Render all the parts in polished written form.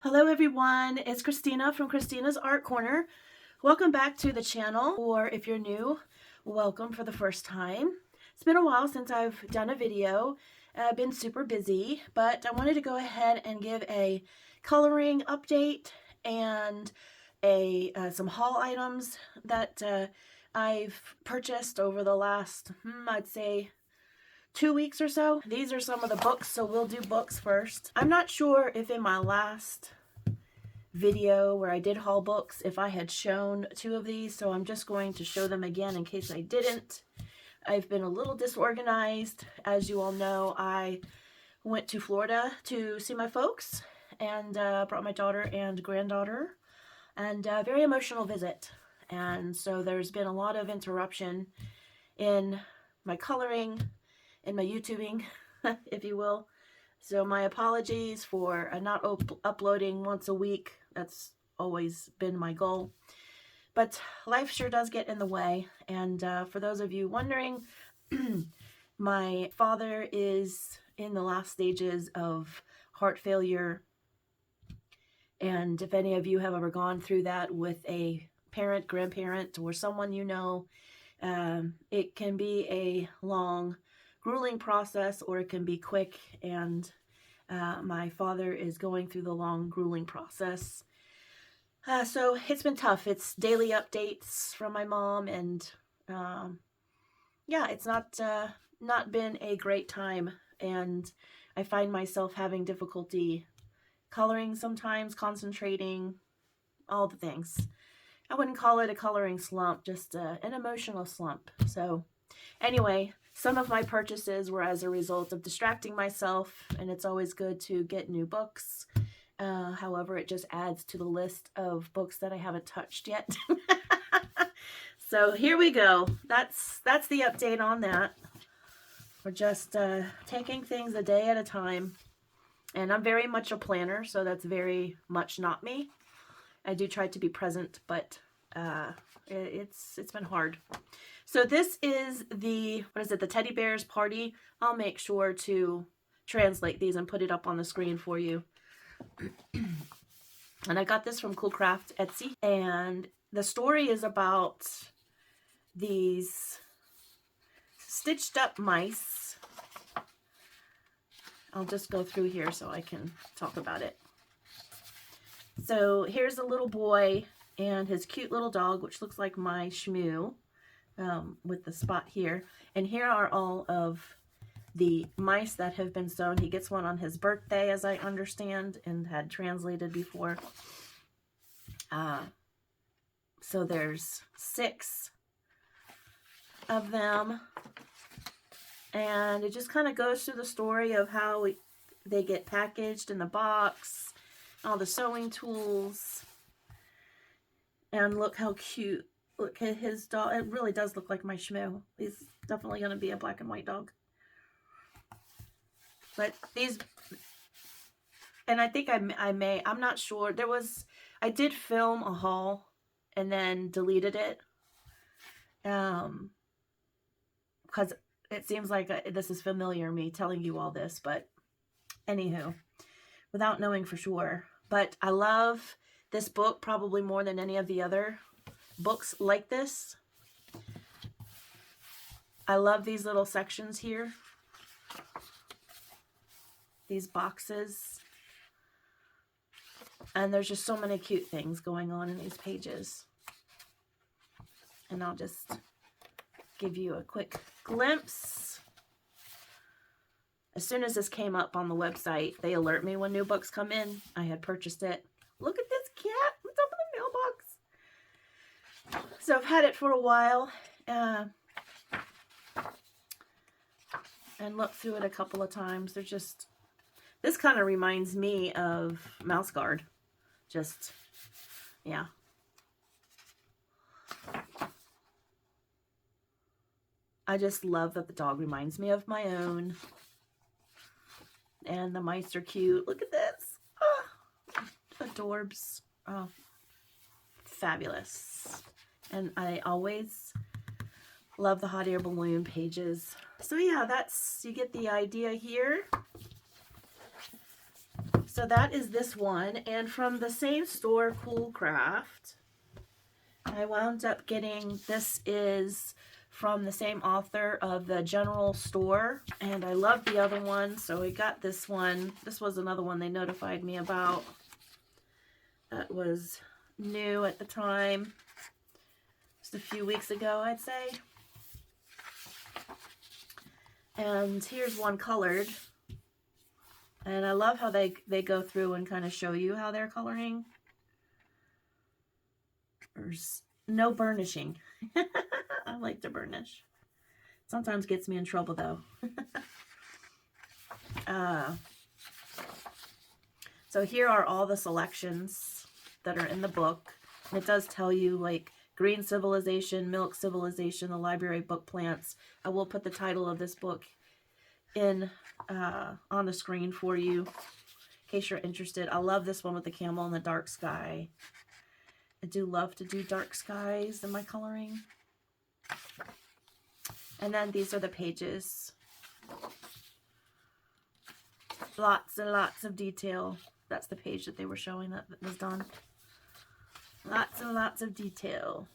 Hello everyone, it's Christina from Christina's Art Corner. Welcome back to the channel, or if you're new, welcome for the first time. It's been a while since I've done a video. I've been super busy, but I wanted to go ahead and give a coloring update and some haul items that I've purchased over the last, I'd say, 2 weeks or so. These are some of the books, so we'll do books first. I'm not sure if in my last video where I did haul books, if I had shown 2 of these, so I'm just going to show them again in case I didn't. I've been a little disorganized. As you all know, I went to Florida to see my folks and brought my daughter and granddaughter, and a very emotional visit. And so there's been a lot of interruption in my coloring, in my YouTubing, if you will. So my apologies for not uploading once a week. That's always been my goal. But life sure does get in the way. And for those of you wondering, my father is in the last stages of heart failure. And if any of you have ever gone through that with a parent, grandparent, or someone you know, it can be a long, grueling process, or it can be quick, and my father is going through the long, grueling process. So it's been tough. It's daily updates from my mom, and yeah, it's not been a great time, and I find myself having difficulty coloring sometimes, concentrating, all the things. I wouldn't call it a coloring slump, just an emotional slump. So anyway, some of my purchases were as a result of distracting myself, and it's always good to get new books. However, it just adds to the list of books that I haven't touched yet. So here we go. That's the update on that. We're just taking things a day at a time. And I'm very much a planner, so that's very much not me. I do try to be present, but it's been hard. So this is the, the Teddy Bears Party. I'll make sure to translate these and put it up on the screen for you. And I got this from Cool Craft Etsy. And the story is about these stitched up mice. I'll just go through here so I can talk about it. So here's a little boy and his cute little dog, which looks like my Shmoo, with the spot here. And here are all of the mice that have been sewn. He gets one on his birthday, as I understand, and had translated before. So there's 6 of them. And it just kind of goes through the story of how they get packaged in the box, all the sewing tools. And look how cute. Look at his dog. It really does look like my Shmoo. He's definitely going to be a black and white dog. But these, and I think I'm not sure. I did film a haul and then deleted it. Because it seems like this is familiar, me telling you all this, but anywho, without knowing for sure. But I love this book probably more than any of the other books like this. I love these little sections here. These boxes. And there's just so many cute things going on in these pages. And I'll just give you a quick glimpse. As soon as this came up on the website, they alert me when new books come in. I had purchased it. Look at this cat. What's up in the mailbox? So I've had it for a while. And looked through it a couple of times. They're just, this kind of reminds me of Mouse Guard. Just, yeah. I just love that the dog reminds me of my own. And the mice are cute. Look at this. Oh, adorbs. Oh, fabulous. And I always love the hot air balloon pages. So yeah, you get the idea here. So that is this one, and from the same store, Cool Craft, I wound up getting, this is from the same author of the General Store, and I love the other one, so I got this one. This was another one they notified me about that was new at the time, just a few weeks ago, I'd say. And here's one colored, and I love how they go through and kind of show you how they're coloring. There's no burnishing. I like to burnish. Sometimes gets me in trouble though. So here are all the selections that are in the book. And it does tell you like Green Civilization, Milk Civilization, the Library Book Plants. I will put the title of this book in on the screen for you in case you're interested. I love this one with the camel and the dark sky. I do love to do dark skies in my coloring. And then these are the pages. Lots and lots of detail. That's the page that they were showing that was done. Lots and lots of detail.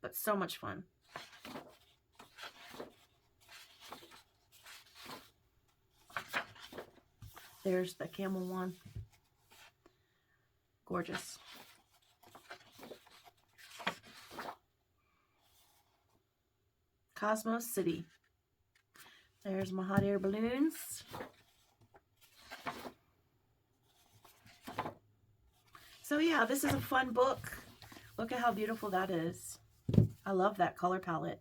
But so much fun. There's the camel one. Gorgeous. Cosmos City. There's my hot air balloons. So yeah, this is a fun book. Look at how beautiful that is. I love that color palette.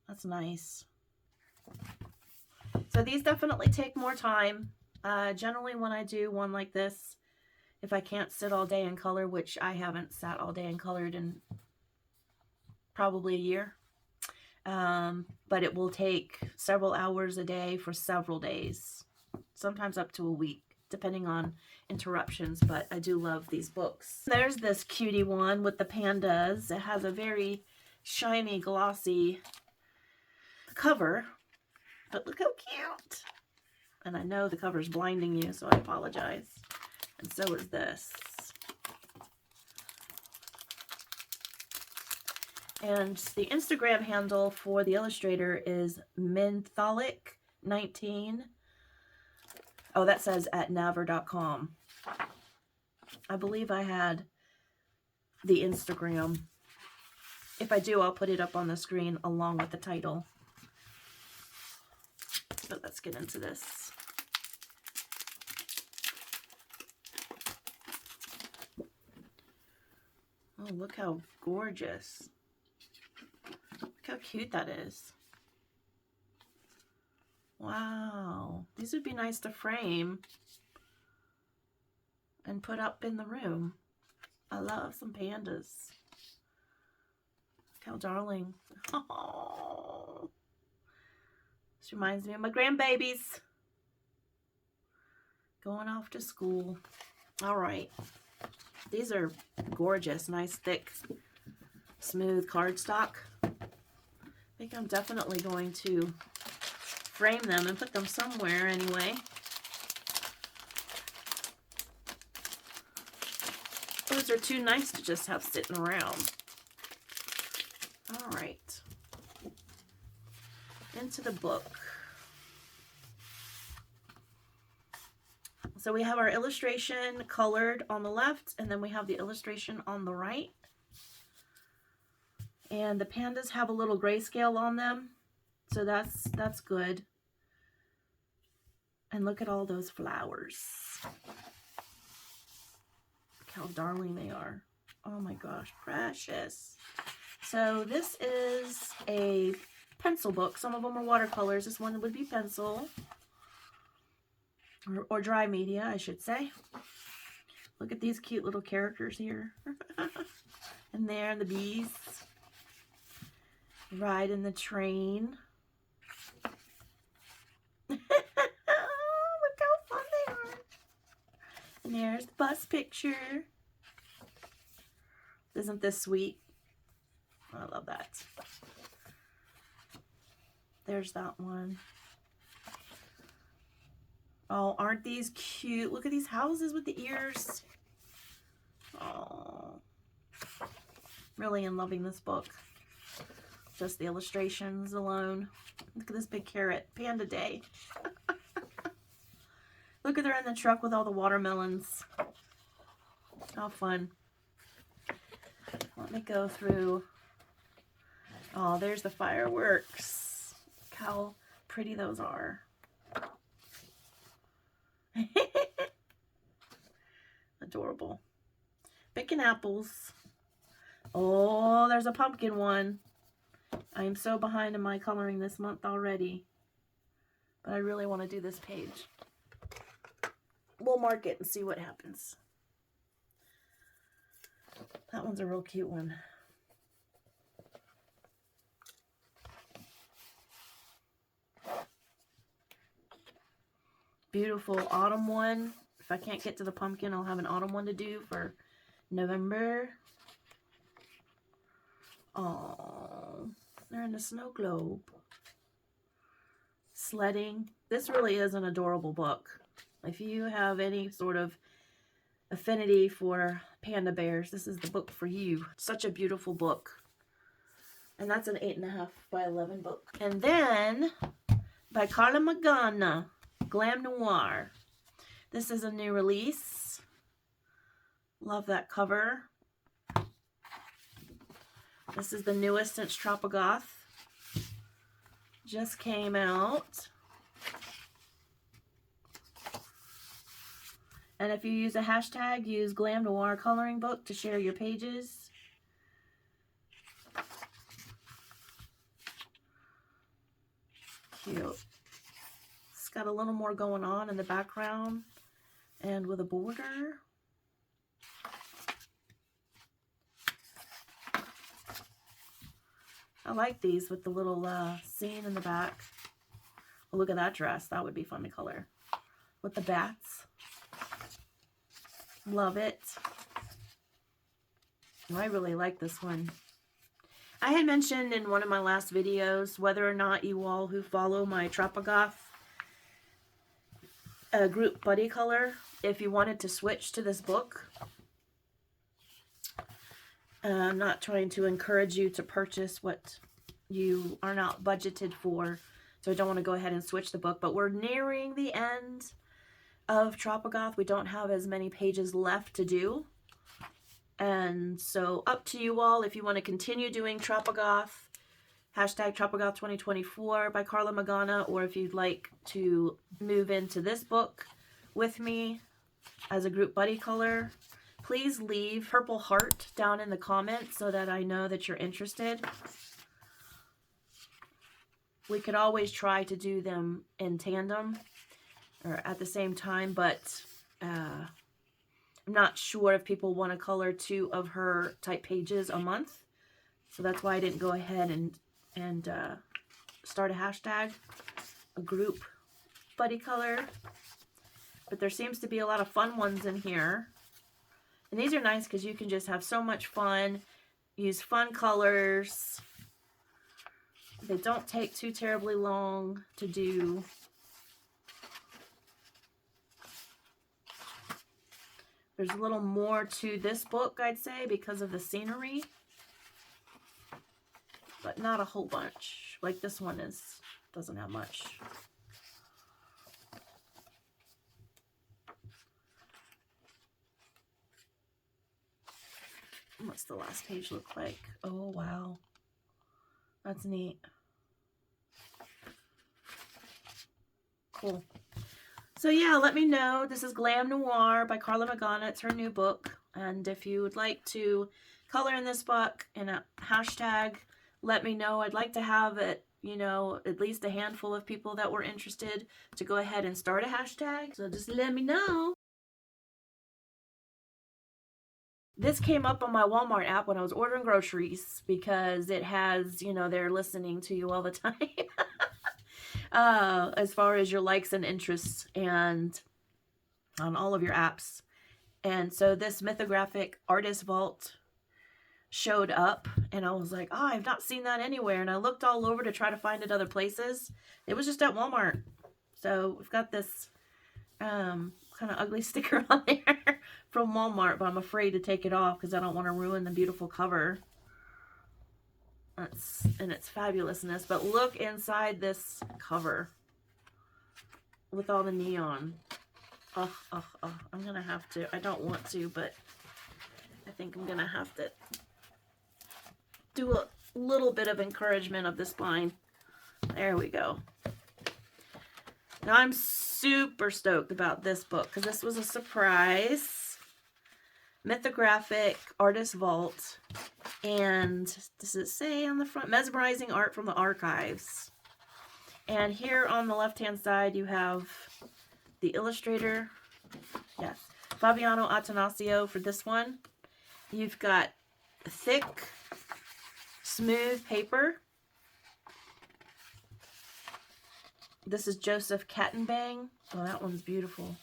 That's nice. So these definitely take more time. Generally when I do one like this, if I can't sit all day and color, which I haven't sat all day and colored in probably a year, but it will take several hours a day for several days, sometimes up to a week, depending on interruptions. But I do love these books. There's this cutie one with the pandas. It has a very shiny, glossy cover, but look how cute. And I know the cover's blinding you, so I apologize. And so is this. And the Instagram handle for the illustrator is Mentholic19. Oh, that says at naver.com. I believe I had the Instagram. If I do, I'll put it up on the screen along with the title. But let's get into this. Oh, look how gorgeous. Look how cute that is. Wow. These would be nice to frame and put up in the room. I love some pandas. Look how darling. Oh. This reminds me of my grandbabies going off to school. All right. These are gorgeous, nice, thick, smooth cardstock. I think I'm definitely going to frame them and put them somewhere anyway. Those are too nice to just have sitting around. All right. Into the book. So we have our illustration colored on the left, and then we have the illustration on the right. And the pandas have a little grayscale on them, so that's good. And look at all those flowers. Look how darling they are. Oh my gosh, precious. So this is a pencil book. Some of them are watercolors. This one would be pencil. Or dry media, I should say. Look at these cute little characters here. And there, the bees. Riding the train. Look how fun they are. And there's the bus picture. Isn't this sweet? I love that. There's that one. Oh, aren't these cute? Look at these houses with the ears. Oh, really in loving this book. Just the illustrations alone. Look at this big carrot. Panda Day. Look at her in the truck with all the watermelons. How fun. Let me go through. Oh, there's the fireworks. Look how pretty those are. Adorable. Picking apples. Oh, there's a pumpkin one. I am so behind in my coloring this month already. But I really want to do this page. We'll mark it and see what happens. That one's a real cute one. Beautiful autumn one. If I can't get to the pumpkin, I'll have an autumn one to do for November. Oh, they're in the snow globe. Sledding. This really is an adorable book. If you have any sort of affinity for panda bears, this is the book for you. Such a beautiful book. And that's an 8.5 by 11 book. And then by Karlzon, Glam Noir. This is a new release. Love that cover. This is the newest since Tropigoth. Just came out. And if you use a hashtag, use Glam Noir Coloring Book to share your pages. Cute. It's got a little more going on in the background and with a border. I like these with the little scene in the back. Oh, look at that dress. That would be fun to color. With the bats. Love it. I really like this one. I had mentioned in one of my last videos whether or not you all who follow my Tropigoth group buddy color, if you wanted to switch to this book. I'm not trying to encourage you to purchase what you are not budgeted for, so I don't want to go ahead and switch the book, but we're nearing the end of Tropigoth. We don't have as many pages left to do, and so up to you all if you want to continue doing Tropigoth, hashtag Tropigoth 2024 by Karlzon, or if you'd like to move into this book with me as a group buddy color. Please leave purple heart down in the comments so that I know that you're interested. We could always try to do them in tandem or at the same time, but I'm not sure if people want to color 2 of her type pages a month. So that's why I didn't go ahead and start a hashtag, a group buddy color. But there seems to be a lot of fun ones in here. And these are nice because you can just have so much fun, use fun colors. They don't take too terribly long to do. There's a little more to this book, I'd say, because of the scenery. But not a whole bunch. Like this one doesn't have much. What's the last page look like? Oh, wow. That's neat. Cool. So yeah, let me know. This is Glam Noir by Karlzon. It's her new book. And if you would like to color in this book in a hashtag, let me know. I'd like to have it, you know, at least a handful of people that were interested to go ahead and start a hashtag. So just let me know. This came up on my Walmart app when I was ordering groceries because it has, you know, they're listening to you all the time. As far as your likes and interests and on all of your apps. And so this mythographic artist vault showed up and I was like, oh, I've not seen that anywhere. And I looked all over to try to find it other places. It was just at Walmart. So we've got this kind of ugly sticker on there from Walmart, but I'm afraid to take it off because I don't want to ruin the beautiful cover. That's and its fabulousness. But look inside this cover with all the neon. Oh, I'm gonna have to. I don't want to, but I think I'm gonna have to do a little bit of encouragement of this spine. There we go. Now I'm super stoked about this book because this was a surprise. Mythographic Artist Vault. And does it say on the front? Mesmerizing art from the archives. And here on the left-hand side you have the illustrator. Yes. Fabiano Attanasio for this one. You've got thick, smooth paper. This is Joseph Kattenbang. Oh, that one's beautiful.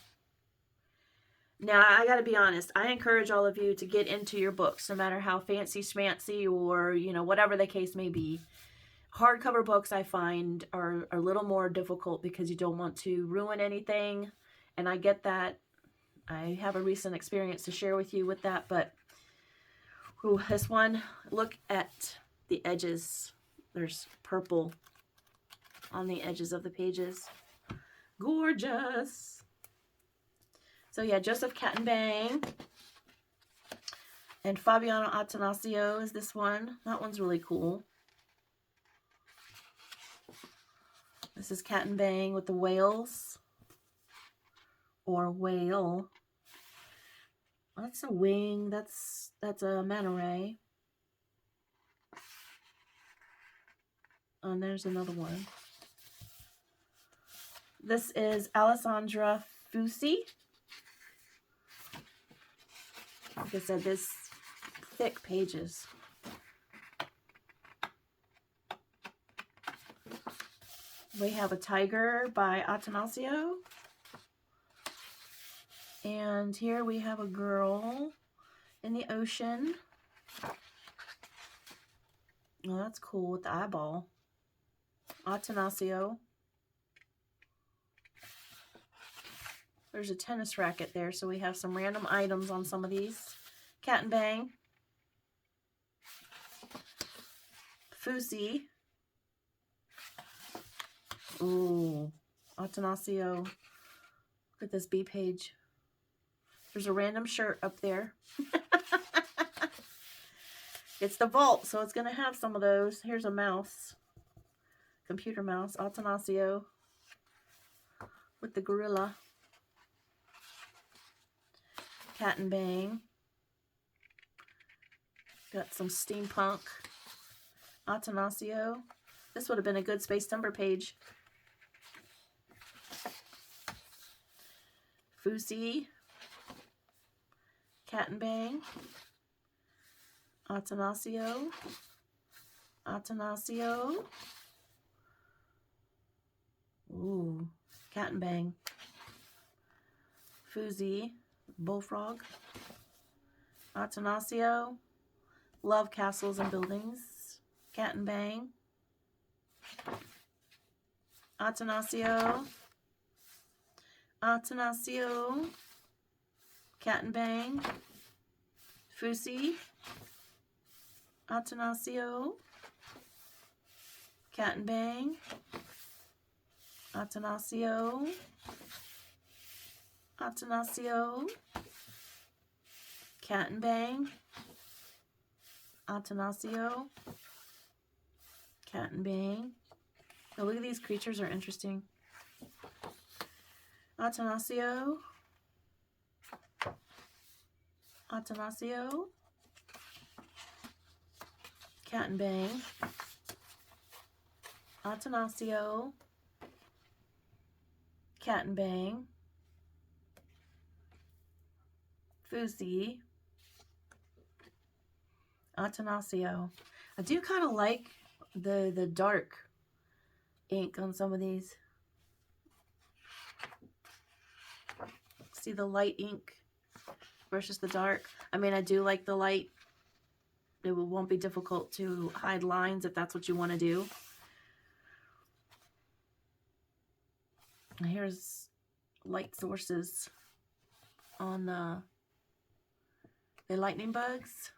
Now, I got to be honest. I encourage all of you to get into your books, no matter how fancy schmancy or, you know, whatever the case may be. Hardcover books, I find, are a little more difficult because you don't want to ruin anything. And I get that. I have a recent experience to share with you with that. But ooh, this one, look at the edges. There's purple on the edges of the pages. Gorgeous. So yeah, Joseph Kattenbang and Fabiano Attanasio is this one. That one's really cool. This is Kattenbang with the whales. Or whale. That's a wing. That's a manta ray. And there's another one. This is Alessandra Fusi. Like I said, this thick pages. We have a tiger by Attanasio. And here we have a girl in the ocean. Oh, that's cool with the eyeball. Attanasio. There's a tennis racket there, so we have some random items on some of these. Kattenbang. Fusi. Ooh. Attanasio. Look at this B page. There's a random shirt up there. It's the vault, so it's going to have some of those. Here's a mouse. Computer mouse. Attanasio. With the gorilla. Kattenbang. Got some steampunk. Attanasio. This would have been a good Space Timber page. Fusi. Kattenbang. Attanasio. Attanasio. Ooh. Kattenbang. Fusi. Bullfrog. Attanasio. Love castles and buildings. Kattenbang. Attanasio. Attanasio. Kattenbang. Fusi. Attanasio. Kattenbang. Attanasio. Attanasio. Kattenbang. Attanasio. Kattenbang. Oh, look at these creatures are interesting. Attanasio. Attanasio. Kattenbang. Attanasio. Kattenbang. Fusi. Attanasio. I do kind of like the dark ink on some of these. See the light ink versus the dark. I mean, I do like the light. It won't be difficult to hide lines if that's what you want to do. Here's light sources on the lightning bugs.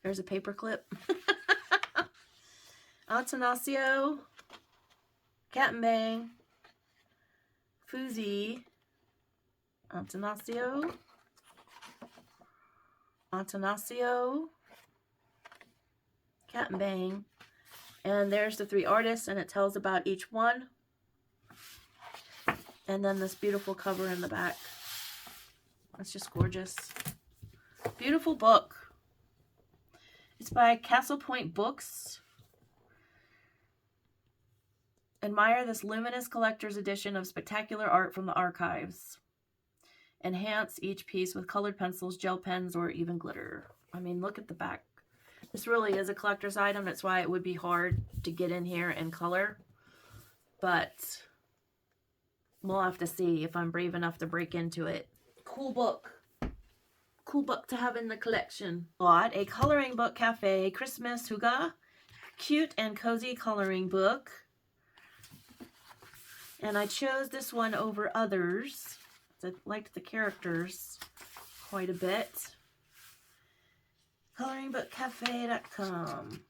There's a paper clip. Antanasio, Cat and Bang, Fuzzy, Antanasio, Cat and Bang. And there's the 3 artists, and it tells about each one. And then this beautiful cover in the back. It's just gorgeous. Beautiful book. It's by Castle Point Books. Admire this luminous collector's edition of spectacular art from the archives. Enhance each piece with colored pencils, gel pens, or even glitter. I mean, look at the back. This really is a collector's item. That's why it would be hard to get in here and color. But we'll have to see if I'm brave enough to break into it. Cool book. Cool book to have in the collection. Bought a Coloring Book Cafe Christmas Huga. Cute and cozy coloring book. And I chose this one over others. I liked the characters quite a bit. ColoringBookCafe.com.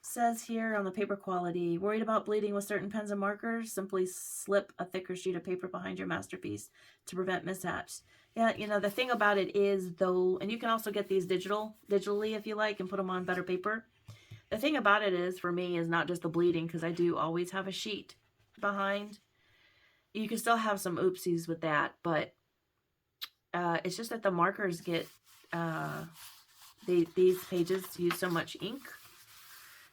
Says here on the paper quality, worried about bleeding with certain pens and markers? Simply slip a thicker sheet of paper behind your masterpiece to prevent mishaps. Yeah, you know, the thing about it is, though, and you can also get these digitally if you like, and put them on better paper. The thing about it is, for me, is not just the bleeding, because I do always have a sheet behind. You can still have some oopsies with that, but it's just that the markers get, these pages use so much ink.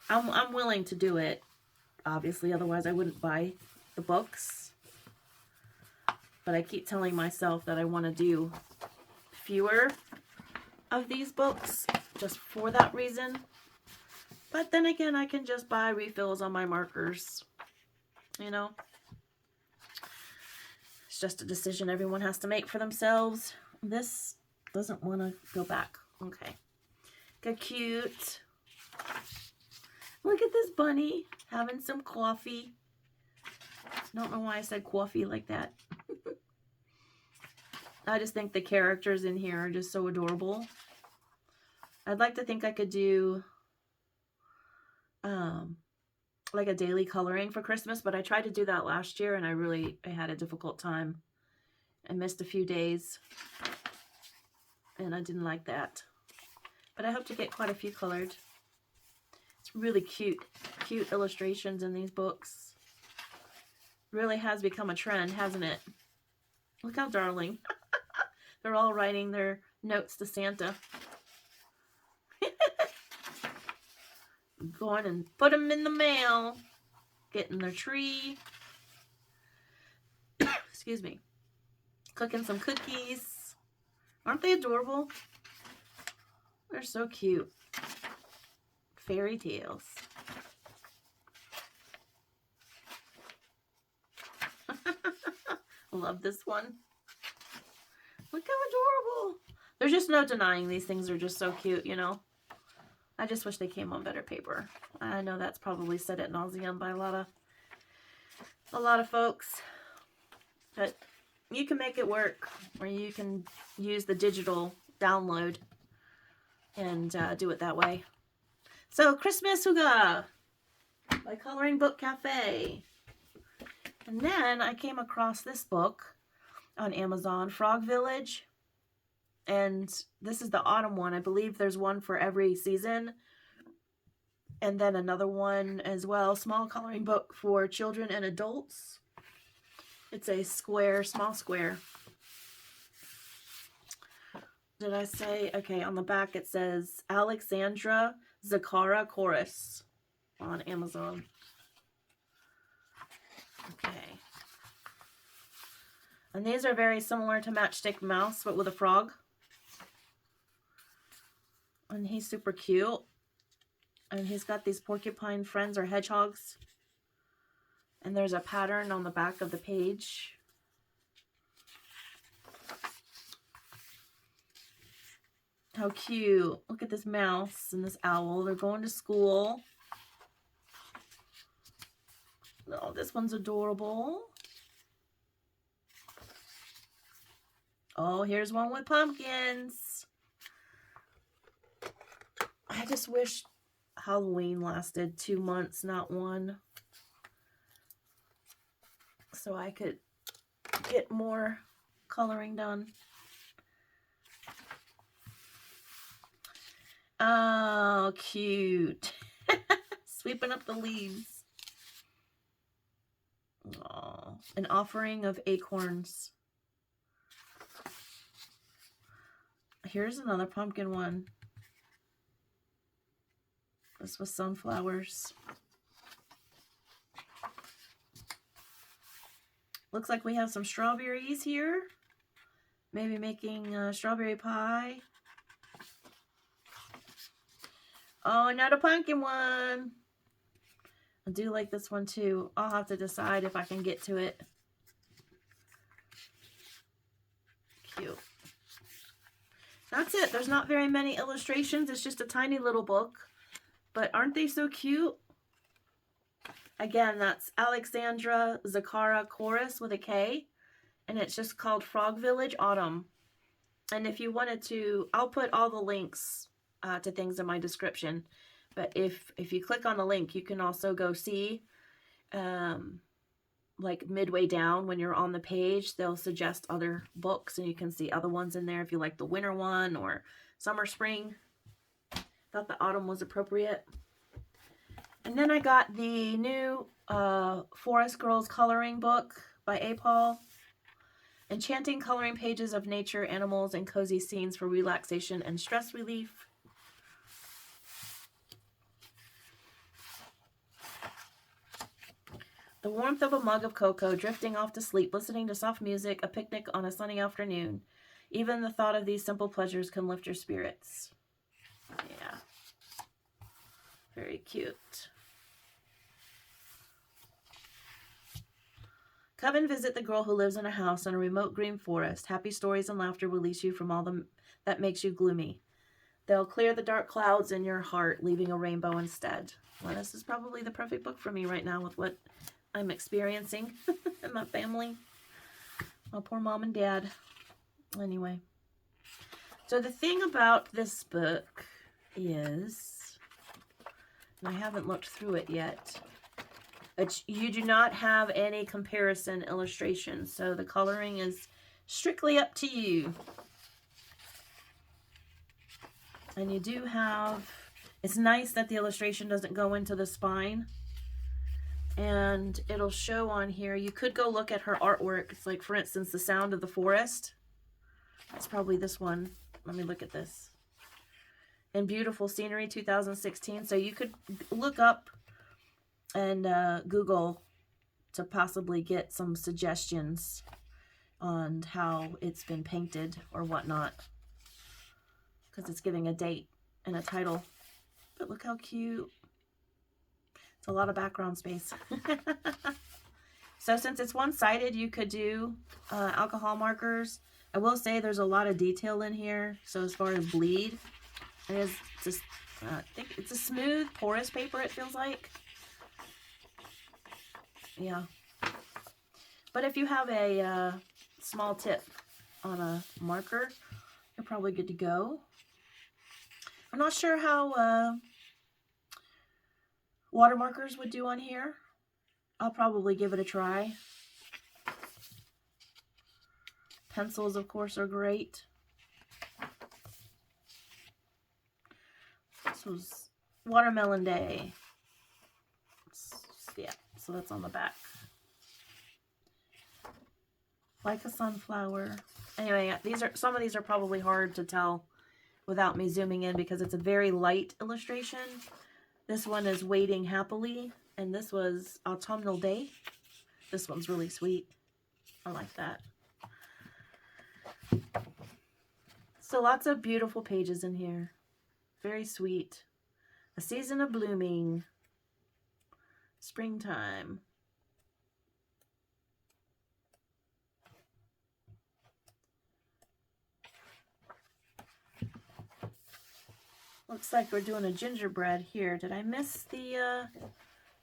I'm willing to do it, obviously, otherwise I wouldn't buy the books. But I keep telling myself that I want to do fewer of these books just for that reason. But then again, I can just buy refills on my markers, you know. It's just a decision everyone has to make for themselves. This doesn't want to go back. Okay. Got cute. Look at this bunny having some coffee. Don't know why I said coffee like that. I just think the characters in here are just so adorable. I'd like to think I could do like a daily coloring for Christmas, but I tried to do that last year and I had a difficult time. I missed a few days and I didn't like that. But I hope to get quite a few colored. It's really cute illustrations in these books. Really has become a trend, hasn't it? Look how darling. They're all writing their notes to Santa. Going and put them in the mail. Getting their tree. Excuse me. Cooking some cookies. Aren't they adorable? They're so cute. Fairy tales. Love this one. Look how adorable. There's just no denying these things are just so cute, you know. I just wish they came on better paper. I know that's probably said ad nauseum by a lot of folks. But you can make it work, or you can use the digital download and do it that way. So, Christmas Huga by Coloring Book Cafe. And then I came across this book on Amazon, Frog Village. And this is the autumn one. I believe there's one for every season. And then another one as well. Small coloring book for children and adults. It's a square, small square. Did I say? Okay, on the back it says Alexandra Zakara Chorus on Amazon. Okay. And these are very similar to Matchstick Mouse, but with a frog. And he's super cute. And he's got these porcupine friends or hedgehogs. And there's a pattern on the back of the page. How cute. Look at this mouse and this owl. They're going to school. Oh, this one's adorable. Oh, here's one with pumpkins. I just wish Halloween lasted 2 months, not one. So I could get more coloring done. Oh, cute. Sweeping up the leaves. Oh, an offering of acorns. Here's another pumpkin one. This was sunflowers. Looks like we have some strawberries here. Maybe making strawberry pie. Oh, another pumpkin one. I do like this one too. I'll have to decide if I can get to it. Cute. That's it. There's not very many illustrations. It's just a tiny little book. But aren't they so cute? Again, that's Alexandra Zakara Chorus with a K. And it's just called Frog Village Autumn. And if you wanted to, I'll put all the links to things in my description. But if you click on the link, you can also go see, like midway down when you're on the page, they'll suggest other books and you can see other ones in there if you like the winter one or summer, spring. Thought the autumn was appropriate. And then I got the new Forest Girls coloring book by A. Paul. Enchanting coloring pages of nature, animals, and cozy scenes for relaxation and stress relief. The warmth of a mug of cocoa, drifting off to sleep, listening to soft music, a picnic on a sunny afternoon. Even the thought of these simple pleasures can lift your spirits. Yeah. Very cute. Come and visit the girl who lives in a house in a remote green forest. Happy stories and laughter release you from all that makes you gloomy. They'll clear the dark clouds in your heart, leaving a rainbow instead. Well, this is probably the perfect book for me right now with what I'm experiencing in my family. My poor mom and dad. Anyway. So the thing about this book is, and I haven't looked through it yet, you do not have any comparison illustrations. So the coloring is strictly up to you. And you do have, it's nice that the illustration doesn't go into the spine. And it'll show on here, you could go look at her artwork. It's like, for instance, The Sound of the Forest. That's probably this one. Let me look at this. And Beautiful Scenery 2016. So you could look up and Google to possibly get some suggestions on how it's been painted or whatnot. Because it's giving a date and a title. But look how cute. It's a lot of background space. So since it's one-sided, you could do alcohol markers. I will say there's a lot of detail in here. So as far as bleed, it is just, I think it's a smooth, porous paper, it feels like. Yeah. But if you have a small tip on a marker, you're probably good to go. I'm not sure how water markers would do on here. I'll probably give it a try. Pencils, of course, are great. This was Watermelon Day. Yeah, so that's on the back. Like a sunflower. Anyway, some of these are probably hard to tell without me zooming in because it's a very light illustration. This one is Waiting Happily, and this was Autumnal Day. This one's really sweet. I like that. So lots of beautiful pages in here. Very sweet. A Season of Blooming. Springtime. Looks like we're doing a gingerbread here. Did I miss the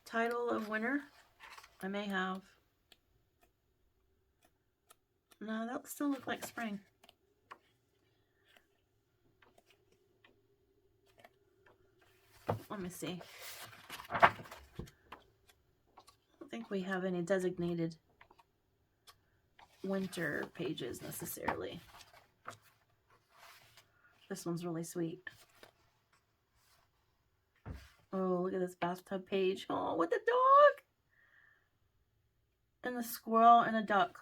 title of winter? I may have. No, that still look like spring. Let me see. I don't think we have any designated winter pages necessarily. This one's really sweet. Oh, look at this bathtub page. Oh, with the dog. And the squirrel and a duck.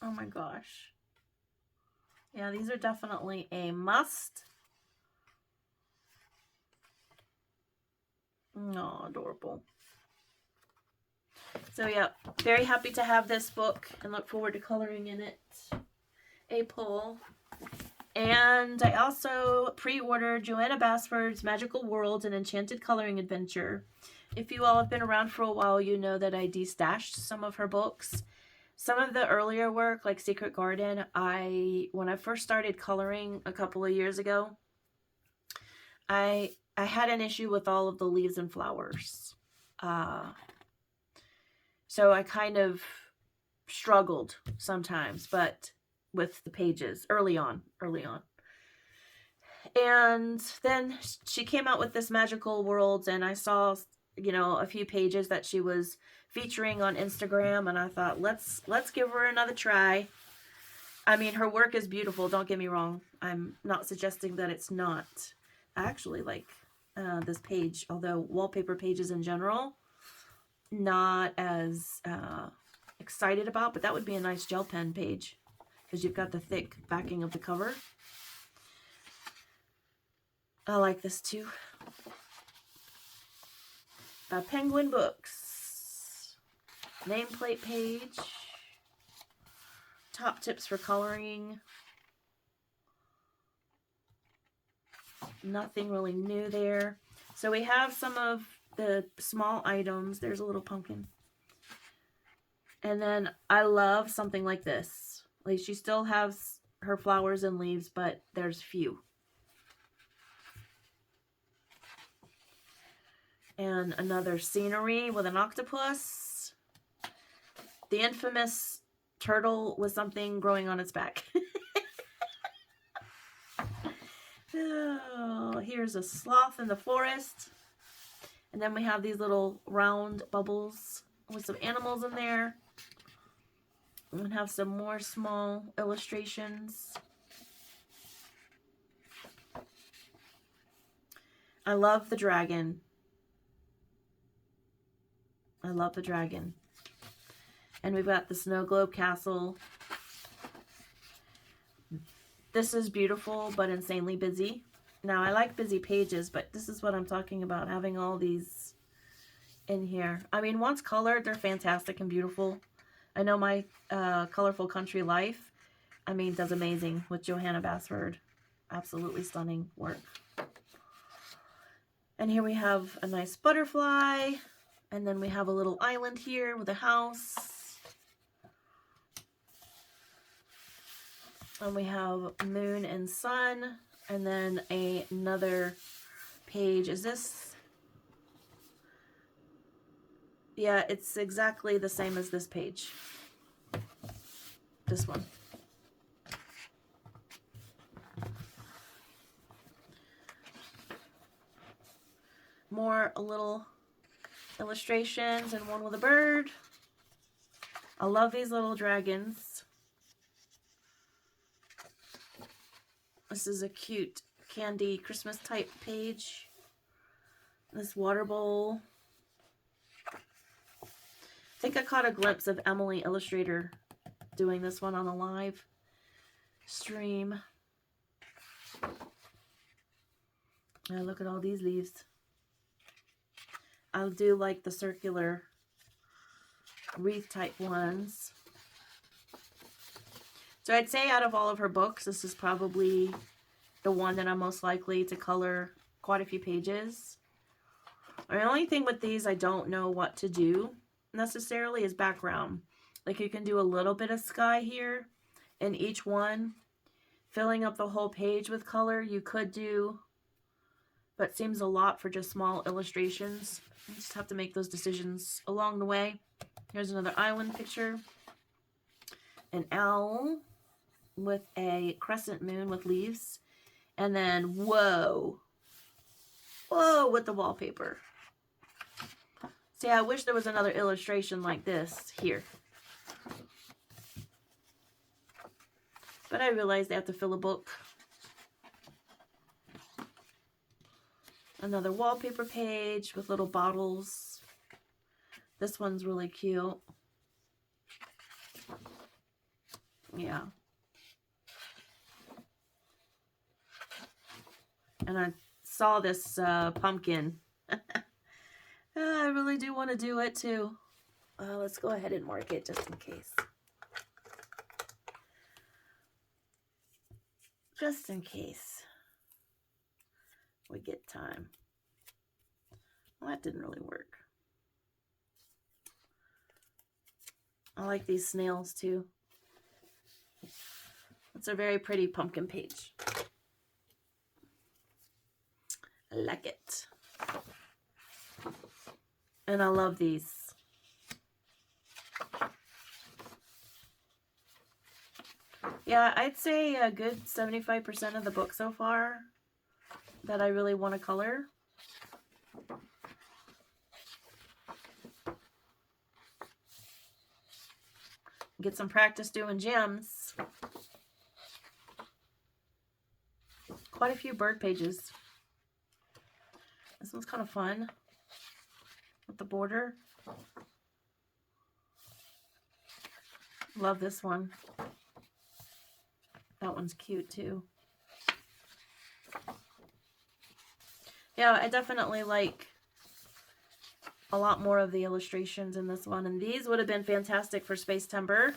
Oh my gosh. Yeah, these are definitely a must. Oh, adorable. So yeah, very happy to have this book and look forward to coloring in it. A pull. And I also pre-ordered Joanna Basford's Magical Worlds, an Enchanted Coloring Adventure. If you all have been around for a while, you know that I destashed some of her books. Some of the earlier work, like Secret Garden, when I first started coloring a couple of years ago, I had an issue with all of the leaves and flowers. So I kind of struggled sometimes, but with the pages early on. And then she came out with this Magical Worlds, and I saw, you know, a few pages that she was featuring on Instagram, and I thought, let's give her another try. I mean, her work is beautiful, don't get me wrong. I'm not suggesting that it's not. I actually like this page, although wallpaper pages in general, not as excited about, but that would be a nice gel pen page because you've got the thick backing of the cover. I like this too. Penguin Books. Nameplate page. Top tips for coloring. Nothing really new there. So we have some of the small items. There's a little pumpkin. And then I love something like this. Like, she still has her flowers and leaves, but there's few. And another scenery with an octopus. The infamous turtle with something growing on its back. Oh, here's a sloth in the forest. And then we have these little round bubbles with some animals in there. And have some more small illustrations. I love the dragon. I love the dragon. And we've got the snow globe castle. This is beautiful, but insanely busy. Now, I like busy pages, but this is what I'm talking about, having all these in here. I mean, once colored, they're fantastic and beautiful. I know my Colorful Country Life, I mean, does amazing with Johanna Basford. Absolutely stunning work. And here we have a nice butterfly. And then we have a little island here with a house. And we have moon and sun. And then another page. Is this? Yeah, it's exactly the same as this page. This one. More little illustrations and one with a bird. I love these little dragons. This is a cute candy Christmas type page. This water bowl. I think I caught a glimpse of Emily Illustrator doing this one on a live stream. Now look at all these leaves. I do like the circular wreath type ones. So I'd say out of all of her books, this is probably the one that I'm most likely to color quite a few pages. The only thing with these I don't know what to do necessarily is background. Like, you can do a little bit of sky here in each one. Filling up the whole page with color you could do, but seems a lot for just small illustrations. You just have to make those decisions along the way. Here's another island picture. An owl with a crescent moon with leaves. And then, whoa. Whoa, with the wallpaper. See, I wish there was another illustration like this here. But I realized they have to fill a book. Another wallpaper page with little bottles. This one's really cute. Yeah. And I saw this pumpkin. I really do want to do it too. Let's go ahead and mark it just in case. Just in case we get time. Well, that didn't really work. I like these snails too. It's a very pretty pumpkin page. I like it. And I love these. Yeah, I'd say a good 75% of the book so far that I really want to color. Get some practice doing gems. Quite a few bird pages. This one's kind of fun with the border. Love this one. That one's cute too. Yeah, I definitely like a lot more of the illustrations in this one. And these would have been fantastic for Space Timber.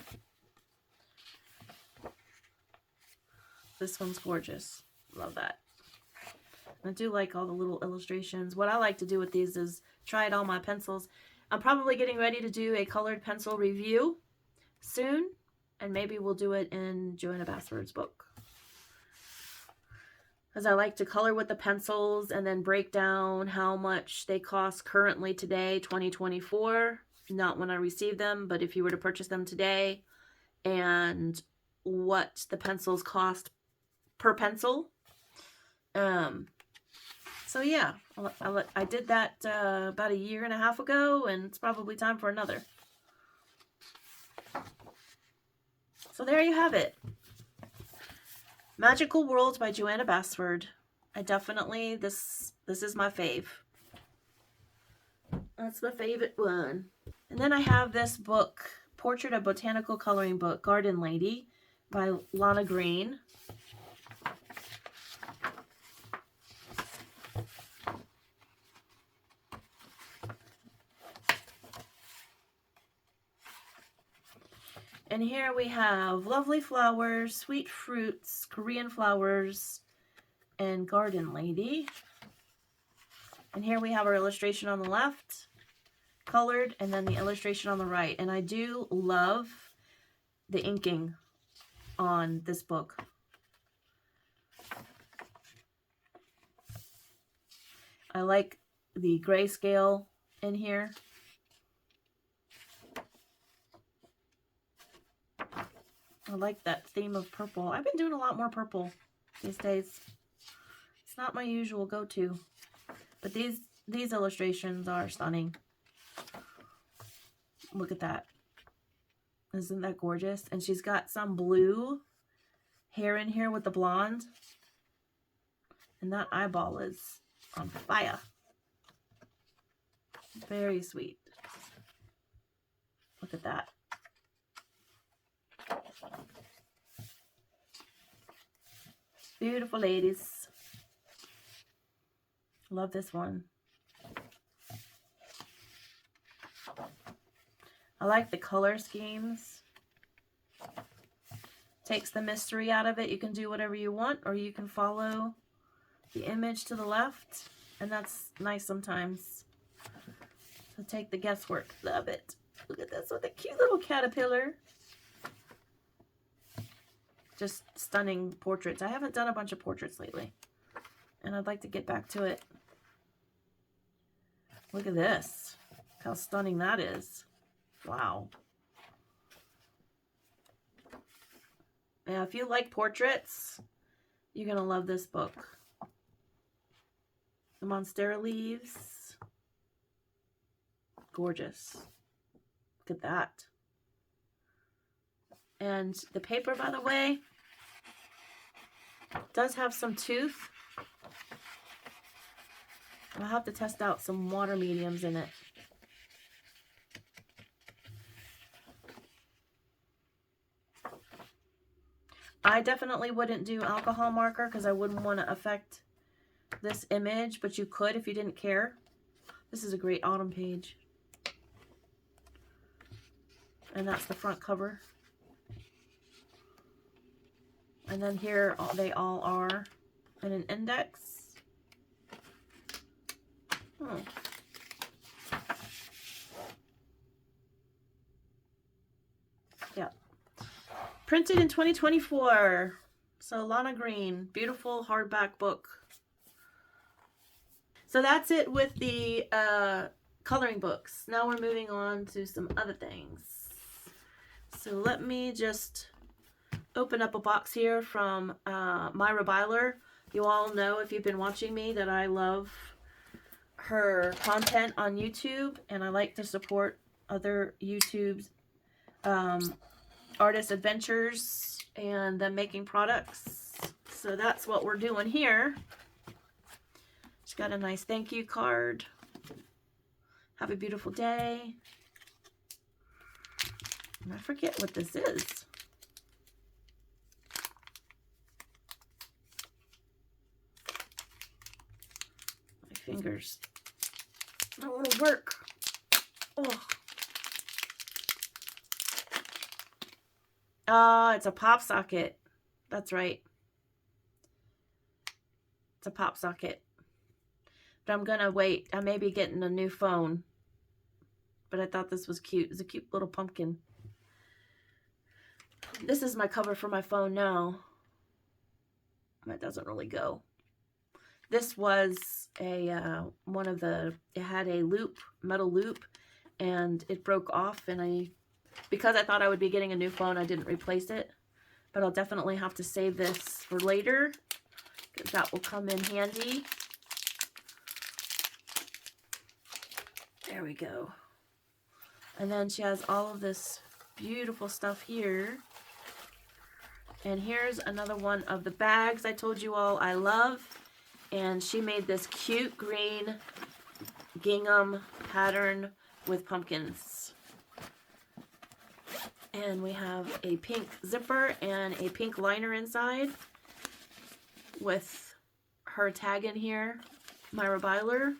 This one's gorgeous. Love that. I do like all the little illustrations. What I like to do with these is try out all my pencils. I'm probably getting ready to do a colored pencil review soon. And maybe we'll do it in Joanna Bassford's book. Because I like to color with the pencils and then break down how much they cost currently today, 2024. Not when I receive them, but if you were to purchase them today. And what the pencils cost per pencil. So yeah, I did that about a year and a half ago, and it's probably time for another. So there you have it. Magical Worlds by Joanna Bassford. I definitely, this is my fave. That's my favorite one. And then I have this book, Portrait of Botanical Coloring Book, Garden Lady by Lana Green. And here we have lovely flowers, sweet fruits, Korean flowers, and Garden Lady. And here we have our illustration on the left, colored, and then the illustration on the right. And I do love the inking on this book. I like the grayscale in here. I like that theme of purple. I've been doing a lot more purple these days. It's not my usual go-to. But these illustrations are stunning. Look at that. Isn't that gorgeous? And she's got some blue hair in here with the blonde. And that eyeball is on fire. Very sweet. Look at that. Beautiful ladies. Love this one. I like the color schemes. Takes the mystery out of it. You can do whatever you want, or you can follow the image to the left, and that's nice sometimes. So take the guesswork. Love it. Look at this with a cute little caterpillar. Just stunning portraits. I haven't done a bunch of portraits lately, and I'd like to get back to it. Look at this. Look how stunning that is. Wow. Now, if you like portraits, you're going to love this book. The Monstera leaves. Gorgeous. Look at that. And the paper, by the way, does have some tooth. I'll have to test out some water mediums in it. I definitely wouldn't do alcohol marker because I wouldn't want to affect this image, but you could if you didn't care. This is a great autumn page. And that's the front cover. And then here they all are in an index. Oh. Yeah. Printed in 2024. So Lana Green, beautiful hardback book. So that's it with the coloring books. Now we're moving on to some other things. So let me just open up a box here from Mira Byler. You all know, if you've been watching me, that I love her content on YouTube, and I like to support other YouTube's artist adventures and them making products. So that's what we're doing here. She's got a nice thank you card. Have a beautiful day. And I forget what this is. My fingers don't want to work. Oh. It's a pop socket. That's right. It's a pop socket. But I'm gonna wait. I may be getting a new phone. But I thought this was cute. It's a cute little pumpkin. This is my cover for my phone now. That doesn't really go. This was a one of the, it had a loop, metal loop, and it broke off, and because I thought I would be getting a new phone, I didn't replace it. But I'll definitely have to save this for later, because that will come in handy. There we go. And then she has all of this beautiful stuff here. And here's another one of the bags I told you all I love. And she made this cute green gingham pattern with pumpkins. And we have a pink zipper and a pink liner inside with her tag in here, Mira Byler.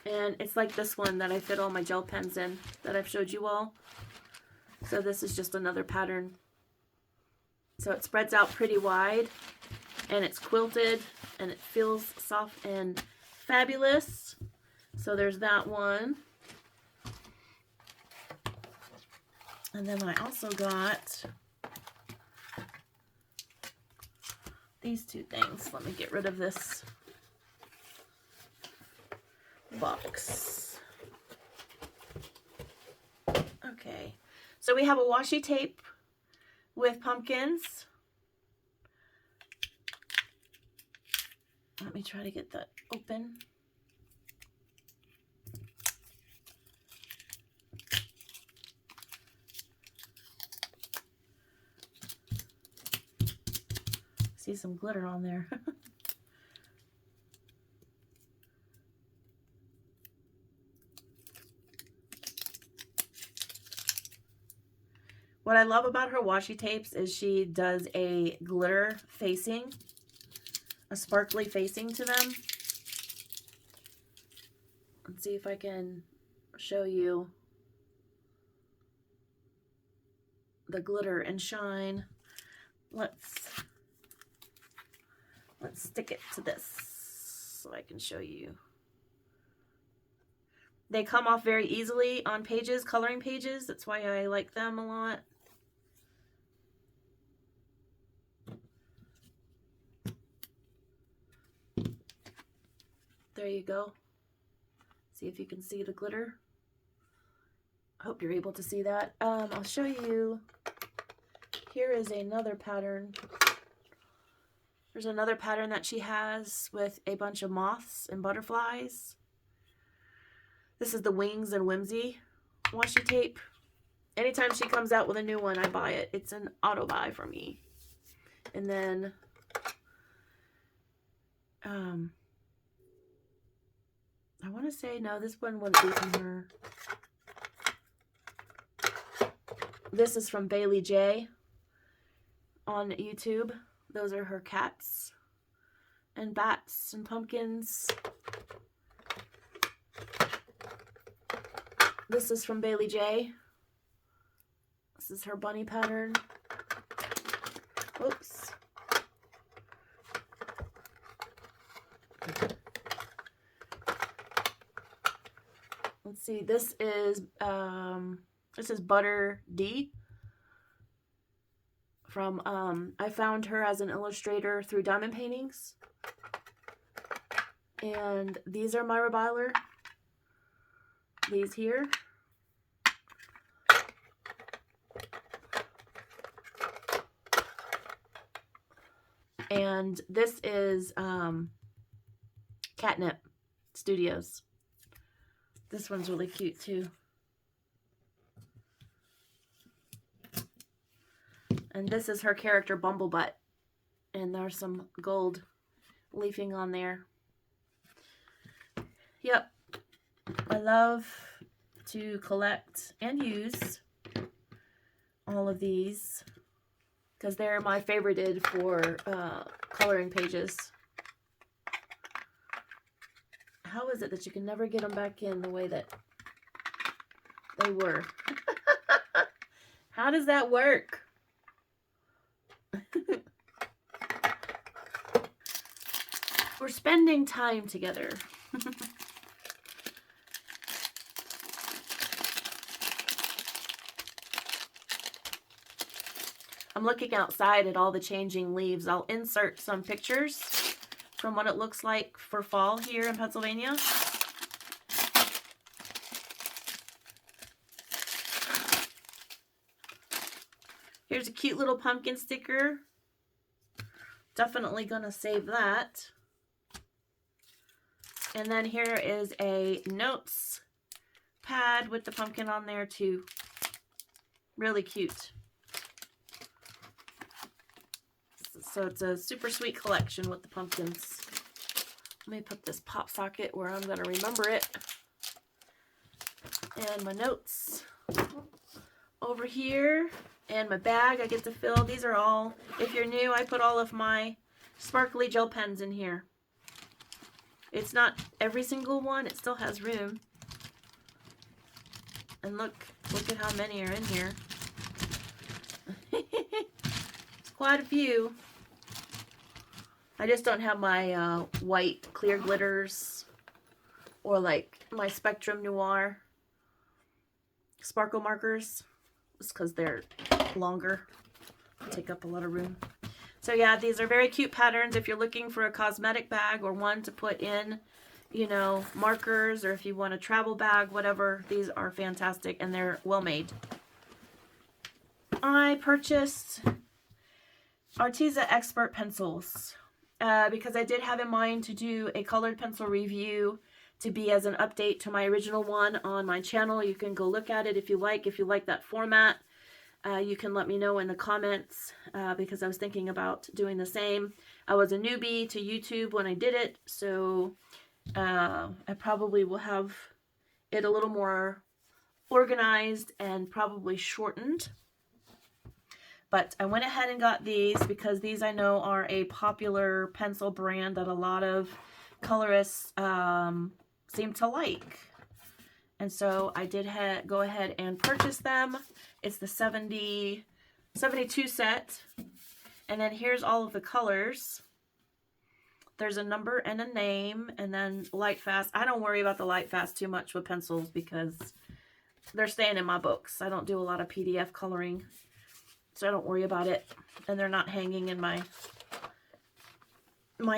And it's like this one that I fit all my gel pens in that I've showed you all. So this is just another pattern. So it spreads out pretty wide, and it's quilted, and it feels soft and fabulous. So there's that one. And then I also got these two things. Let me get rid of this box. Okay, so we have a washi tape with pumpkins. Let me try to get that open. See some glitter on there. What I love about her washi tapes is she does a glitter facing, a sparkly facing to them. Let's see if I can show you the glitter and shine. Let's stick it to this so I can show you. They come off very easily on pages, coloring pages. That's why I like them a lot. There you go. See if you can see the glitter. I hope you're able to see that. I'll show you. Here is another pattern. There's another pattern that she has with a bunch of moths and butterflies. This is the Wings and Whimsy washi tape. Anytime she comes out with a new one, I buy it. It's an auto buy for me. And then I want to say, no, this one wouldn't be from her. This is from Bailey J on YouTube. Those are her cats and bats and pumpkins. This is from Bailey J. This is her bunny pattern. Oops. Let's see. This is Butter D. From I found her as an illustrator through Diamond Paintings. And these are Mira Byler. These here. And this is Catnip Studios. This one's really cute too. And this is her character Bumblebutt. And there's some gold leafing on there. Yep. I love to collect and use all of these because they're my favorited for coloring pages. How is it that you can never get them back in the way that they were? How does that work? We're spending time together. I'm looking outside at all the changing leaves. I'll insert some pictures from what it looks like for fall here in Pennsylvania. Here's a cute little pumpkin sticker. Definitely gonna save that. And then here is a notes pad with the pumpkin on there too. Really cute. So it's a super sweet collection with the pumpkins. Let me put this pop socket where I'm going to remember it. And my notes over here. And my bag I get to fill. These are all, if you're new, I put all of my sparkly gel pens in here. It's not every single one. It still has room. And look at how many are in here. It's quite a few. I just don't have my white clear glitters or like my Spectrum Noir sparkle markers. Just because they're longer. Take up a lot of room. So yeah, these are very cute patterns if you're looking for a cosmetic bag or one to put in, you know, markers, or if you want a travel bag, whatever. These are fantastic and they're well made. I purchased ARTEZA Expert pencils because I did have in mind to do a colored pencil review to be as an update to my original one on my channel. You can go look at it if you like. If you like that format, you can let me know in the comments because I was thinking about doing the same. I was a newbie to YouTube when I did it, so I probably will have it a little more organized and probably shortened. But I went ahead and got these because these I know are a popular pencil brand that a lot of colorists seem to like. And so I did go ahead and purchase them. It's the 72 set. And then here's all of the colors. There's a number and a name, and then light fast. I don't worry about the light fast too much with pencils because they're staying in my books. I don't do a lot of PDF coloring, so I don't worry about it. And they're not hanging in my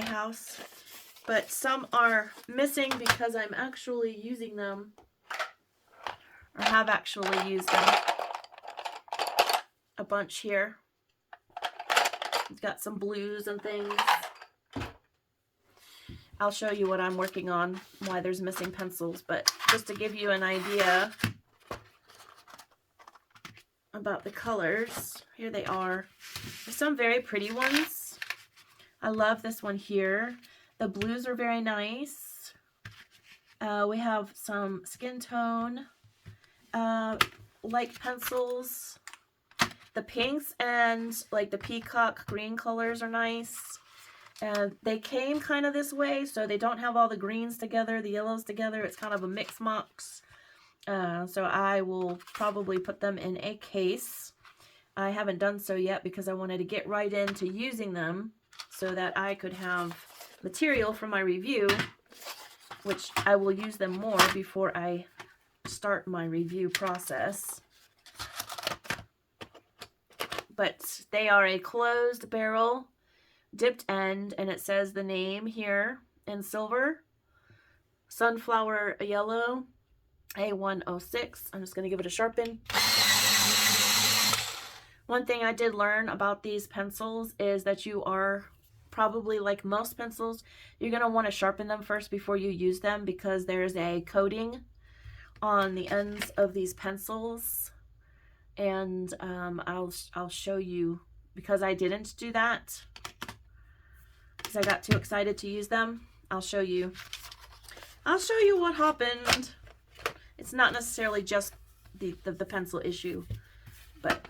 house. But some are missing because I'm actually using them I have actually used them a bunch here. It's got some blues and things. I'll show you what I'm working on, why there's missing pencils, but just to give you an idea about the colors, here they are. There's some very pretty ones. I love this one here. The blues are very nice. We have some skin tone, light pencils. The pinks and like the peacock green colors are nice. They came kind of this way, so they don't have all the greens together, the yellows together. It's kind of a mix-mox. So I will probably put them in a case. I haven't done so yet because I wanted to get right into using them so that I could have material for my review, which I will use them more before I start my review process. But they are a closed barrel, dipped end, and it says the name here in silver. Sunflower yellow, A106. I'm just going to give it a sharpen. One thing I did learn about these pencils is that you are probably, like most pencils, you're going to want to sharpen them first before you use them because there's a coating on the ends of these pencils. And I'll show you, because I didn't do that because I got too excited to use them. I'll show you what happened. It's not necessarily just the pencil issue, but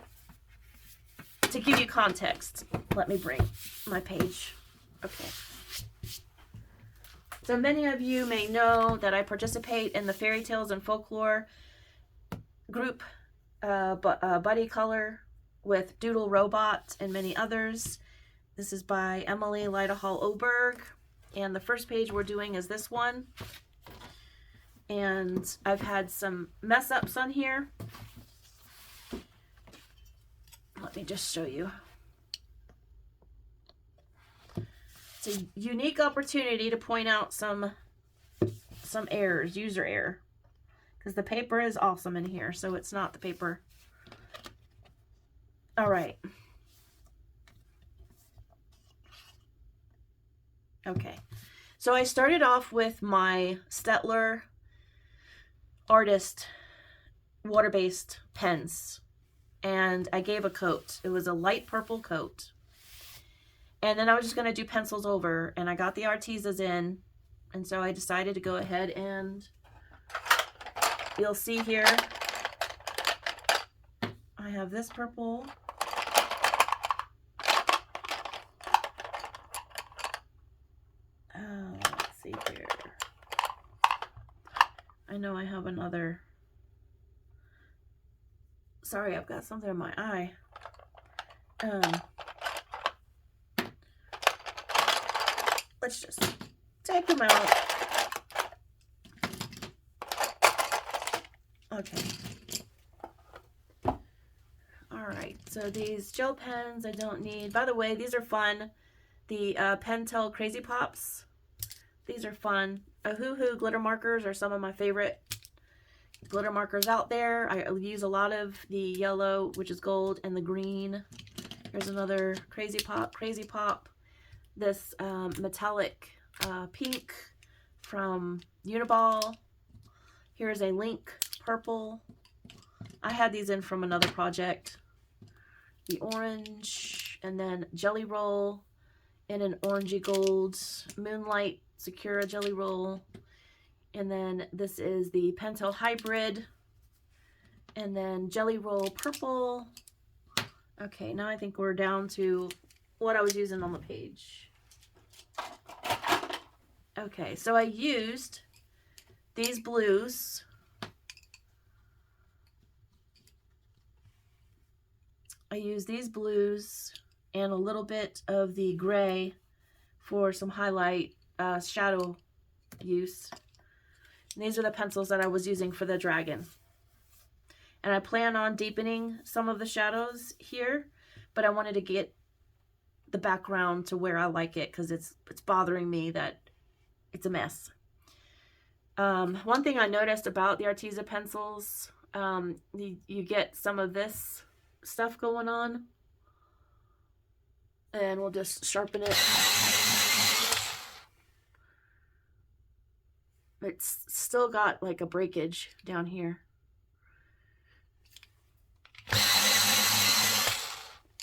to give you context, let me bring my page. Okay. So many of you may know that I participate in the Fairytales and Folklore group, Buddy Color with Doodle Robot and many others. This is by Emily Lidahall Oberg, and the first page we're doing is this one. And I've had some mess ups on here. Let me just show you. It's a unique opportunity to point out some errors, user error. Because the paper is awesome in here, so it's not the paper. All right. Okay. So I started off with my Staedtler Artist water-based pens. And I gave a coat. It was a light purple coat. And then I was just going to do pencils over. And I got the ARTEZAs in. And so I decided to go ahead and... You'll see here, I have this purple. Let's see here. I know I have another. Sorry, I've got something in my eye. Let's just take them out. Okay. Alright, so these gel pens I don't need. By the way, these are fun. The Pentel Crazy Pops. These are fun. Hoo glitter markers are some of my favorite glitter markers out there. I use a lot of the yellow, which is gold, and the green. Here's another Crazy Pop. This metallic pink from Uniball. Here's a Link purple. I had these in from another project. The orange, and then Jelly Roll in an orangey gold Moonlight Sakura Jelly Roll. And then this is the Pentel Hybrid, and then Jelly Roll purple. Okay, now I think we're down to what I was using on the page. Okay, so I used these blues. I use these blues and a little bit of the gray for some highlight shadow use. And these are the pencils that I was using for the dragon. And I plan on deepening some of the shadows here, but I wanted to get the background to where I like it because it's bothering me that it's a mess. One thing I noticed about the ARTEZA pencils, you get some of this stuff going on. And we'll just sharpen it. It's still got like a breakage down here.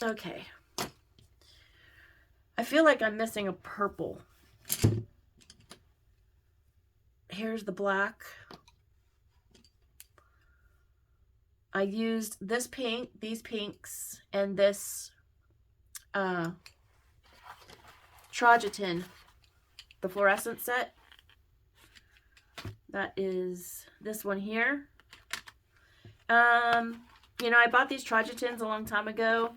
Okay. I feel like I'm missing a purple. Here's the black. I used this pink, these pinks, and this Trajetin, the fluorescent set. That is this one here. You know, I bought these Trajetins a long time ago.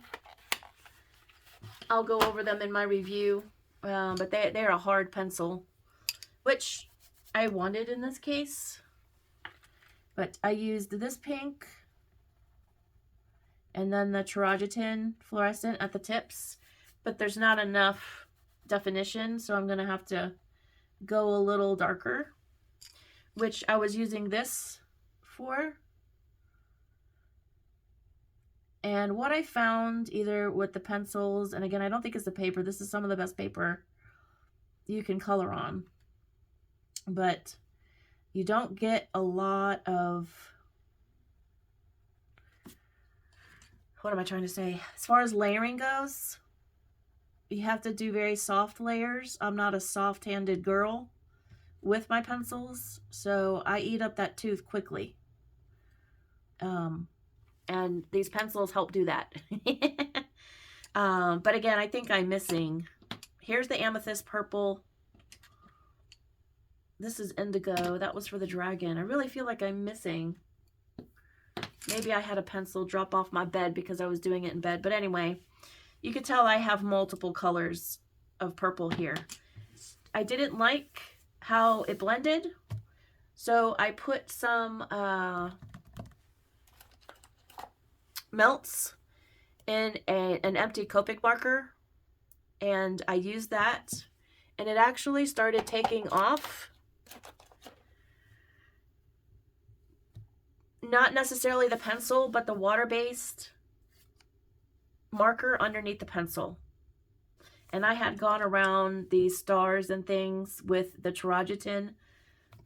I'll go over them in my review, but they're a hard pencil, which I wanted in this case. But I used this pink and then the Trajetin fluorescent at the tips, but there's not enough definition, so I'm gonna have to go a little darker, which I was using this for. And what I found either with the pencils, and again, I don't think it's the paper, this is some of the best paper you can color on, but you don't get a lot of, what am I trying to say? As far as layering goes, you have to do very soft layers. I'm not a soft-handed girl with my pencils, so I eat up that tooth quickly. And these pencils help do that. But again, I think I'm missing. Here's the amethyst purple. This is indigo. That was for the dragon. I really feel like I'm missing. Maybe I had a pencil drop off my bed because I was doing it in bed. But anyway, you could tell I have multiple colors of purple here. I didn't like how it blended, so I put some melts in an empty Copic marker, and I used that, and it actually started taking off. Not necessarily the pencil, but the water-based marker underneath the pencil. And I had gone around these stars and things with the Trajetin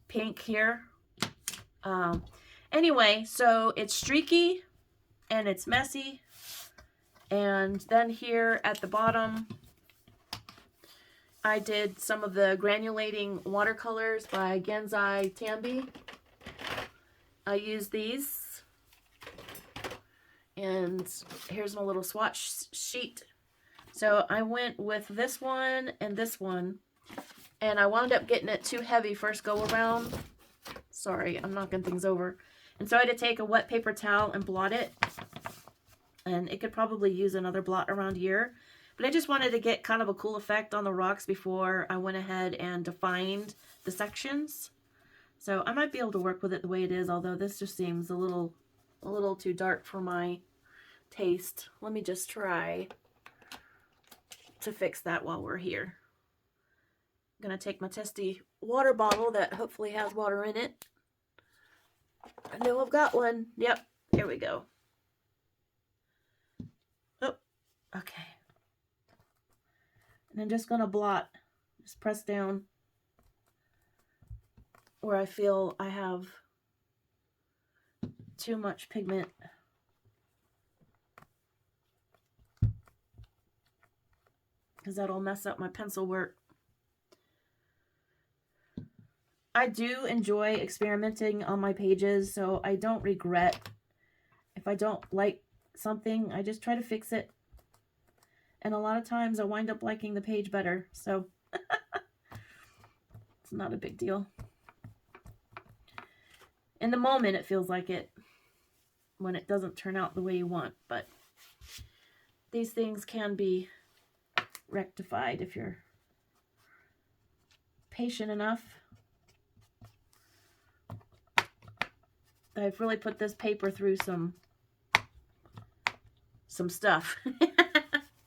pink here. Anyway, so it's streaky and it's messy. And then here at the bottom, I did some of the granulating watercolors by Genzai Tambi. I used these. And here's my little swatch sheet. So I went with this one and this one, and I wound up getting it too heavy first go around. Sorry, I'm knocking things over. And so I had to take a wet paper towel and blot it. And it could probably use another blot around here. But I just wanted to get kind of a cool effect on the rocks before I went ahead and defined the sections. So I might be able to work with it the way it is, although this just seems a little too dark for my taste. Let me just try to fix that while we're here. I'm going to take my testy water bottle that hopefully has water in it. I know I've got one. Yep, here we go. Oh, okay. And I'm just going to blot, just press down where I feel I have too much pigment. Because that'll mess up my pencil work. I do enjoy experimenting on my pages, so I don't regret if I don't like something. I just try to fix it. And a lot of times I wind up liking the page better, so it's not a big deal. In the moment it feels like it when it doesn't turn out the way you want, but these things can be rectified if you're patient enough. I've really put this paper through some stuff.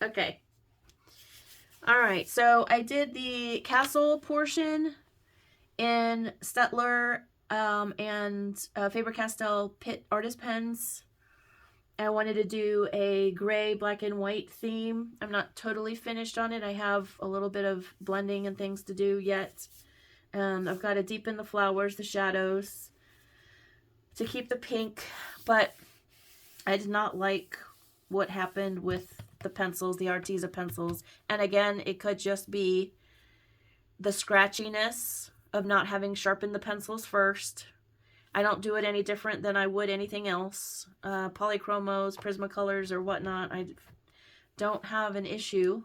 Okay. All right, so I did the castle portion in Stettler and Faber-Castell Pitt Artist Pens. I wanted to do a gray, black, and white theme. I'm not totally finished on it. I have a little bit of blending and things to do yet. I've got to deepen the flowers, the shadows, to keep the pink, but I did not like what happened with the pencils, the ARTEZA pencils. And again, it could just be the scratchiness of not having sharpened the pencils first. I don't do it any different than I would anything else. Polychromos, Prismacolors, or whatnot, I don't have an issue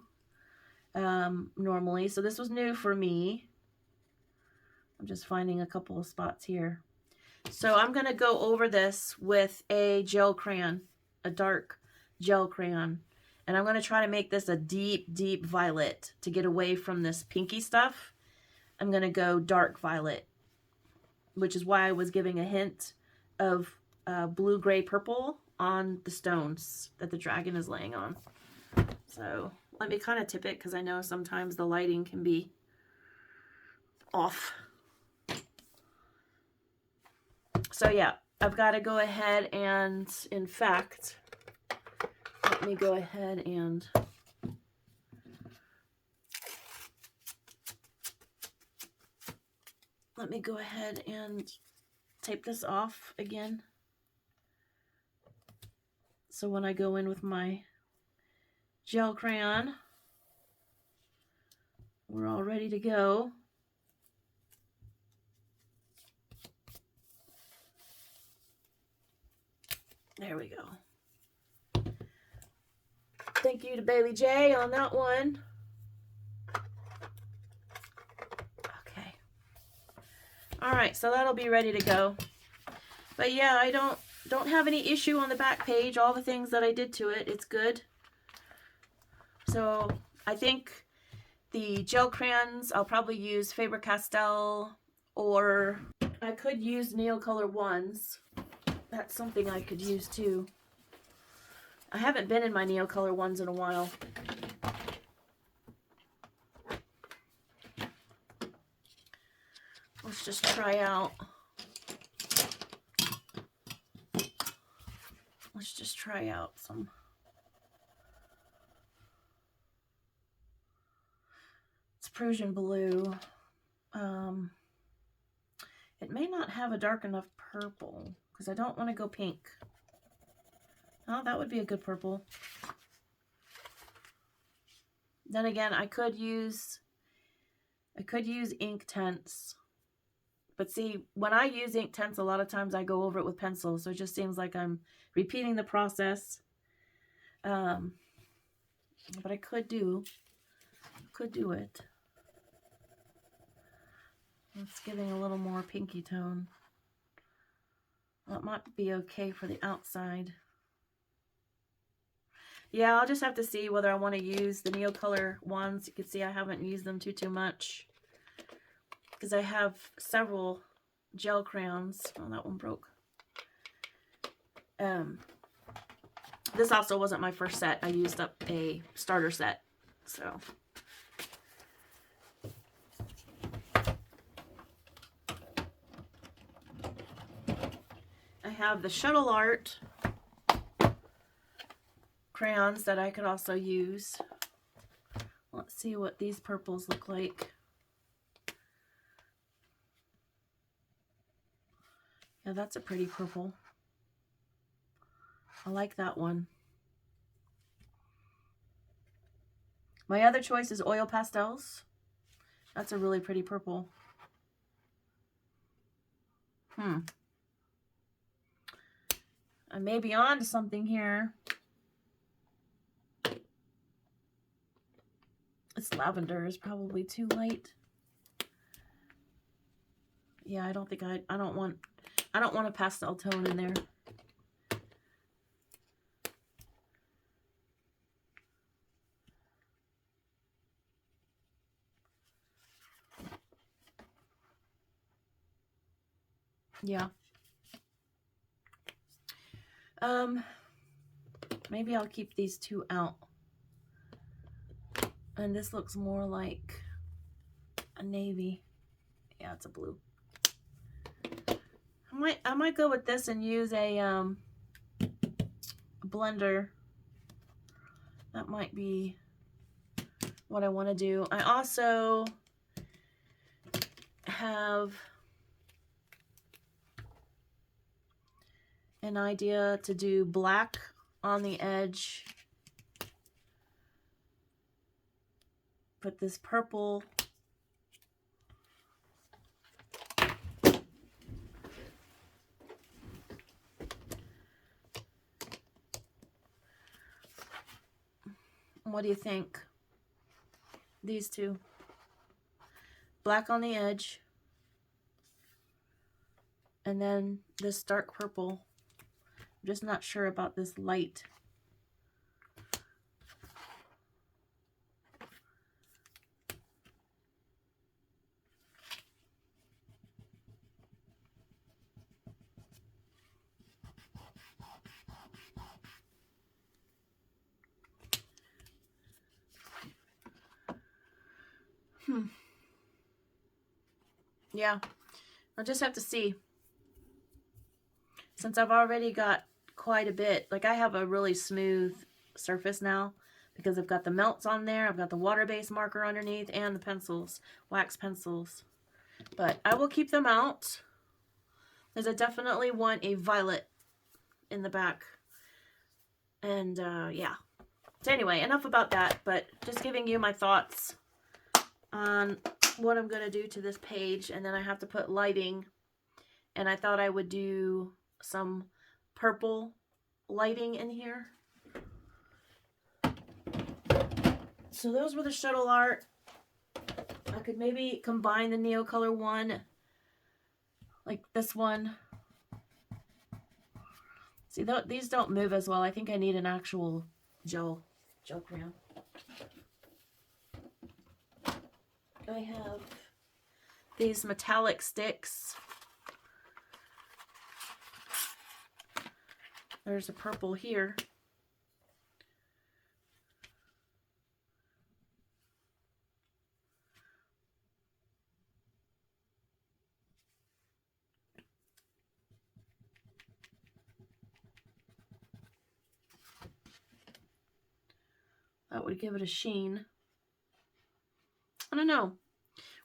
normally. So this was new for me. I'm just finding a couple of spots here. So I'm going to go over this with a gel crayon, a dark gel crayon. And I'm going to try to make this a deep, deep violet to get away from this pinky stuff. I'm going to go dark violet, which is why I was giving a hint of blue, gray, purple on the stones that the dragon is laying on. So let me kind of tip it because I know sometimes the lighting can be off. So yeah, I've got to go ahead and, in fact, let me go ahead and tape this off again. So when I go in with my gel crayon, we're all ready to go. There we go. Thank you to Bailey J on that one. Okay. All right, so that'll be ready to go. But yeah, I don't have any issue on the back page. All the things that I did to it, it's good. So I think the gel crayons, I'll probably use Faber-Castell, or I could use Neocolor ones. That's something I could use too. I haven't been in my Neocolor ones in a while. Let's just try out. Let's just try out some. It's Prussian blue. It may not have a dark enough purple because I don't want to go pink. Oh, that would be a good purple. Then again, I could use ink tints. But see, when I use ink tints, a lot of times I go over it with pencil, so it just seems like I'm repeating the process. But I could do it. It's giving a little more pinky tone. Well, it might be okay for the outside. Yeah, I'll just have to see whether I want to use the Neocolor ones. You can see I haven't used them too much because I have several gel crayons. Oh, that one broke. This also wasn't my first set. I used up a starter set, so. I have the Shuttle Art crayons that I could also use. Let's see what these purples look like. Yeah, that's a pretty purple. I like that one. My other choice is Oil Pastels. That's a really pretty purple. I may be on to something here. This lavender is probably too light. Yeah, I don't think I don't want a pastel tone in there. Yeah. Maybe I'll keep these two out. And this looks more like a navy. Yeah, it's a blue. I might go with this and use a blender. That might be what I want to do. I also have an idea to do black on the edge. Put this purple what do you think? These two. Black on the edge. And then this dark purple. I'm just not sure about this light. Yeah, I'll just have to see. Since I've already got quite a bit, like I have a really smooth surface now because I've got the melts on there, I've got the water-based marker underneath, and the pencils, wax pencils. But I will keep them out, because I definitely want a violet in the back. And yeah. So anyway, enough about that, but just giving you my thoughts on what I'm going to do to this page. And then I have to put lighting, and I thought I would do some purple lighting in here. So those were the shuttle art. I could maybe combine the Neocolor one, like this one. See, these don't move as well. I think I need an actual gel crayon. I have these metallic sticks. There's a purple here. That would give it a sheen. I don't know.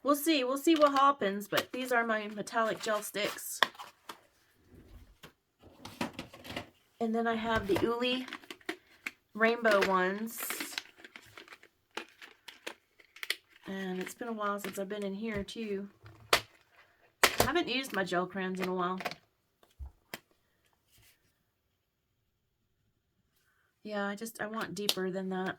We'll see. We'll see what happens, but these are my metallic gel sticks. And then I have the Uli rainbow ones. And it's been a while since I've been in here too. I haven't used my gel crayons in a while. Yeah, I want deeper than that.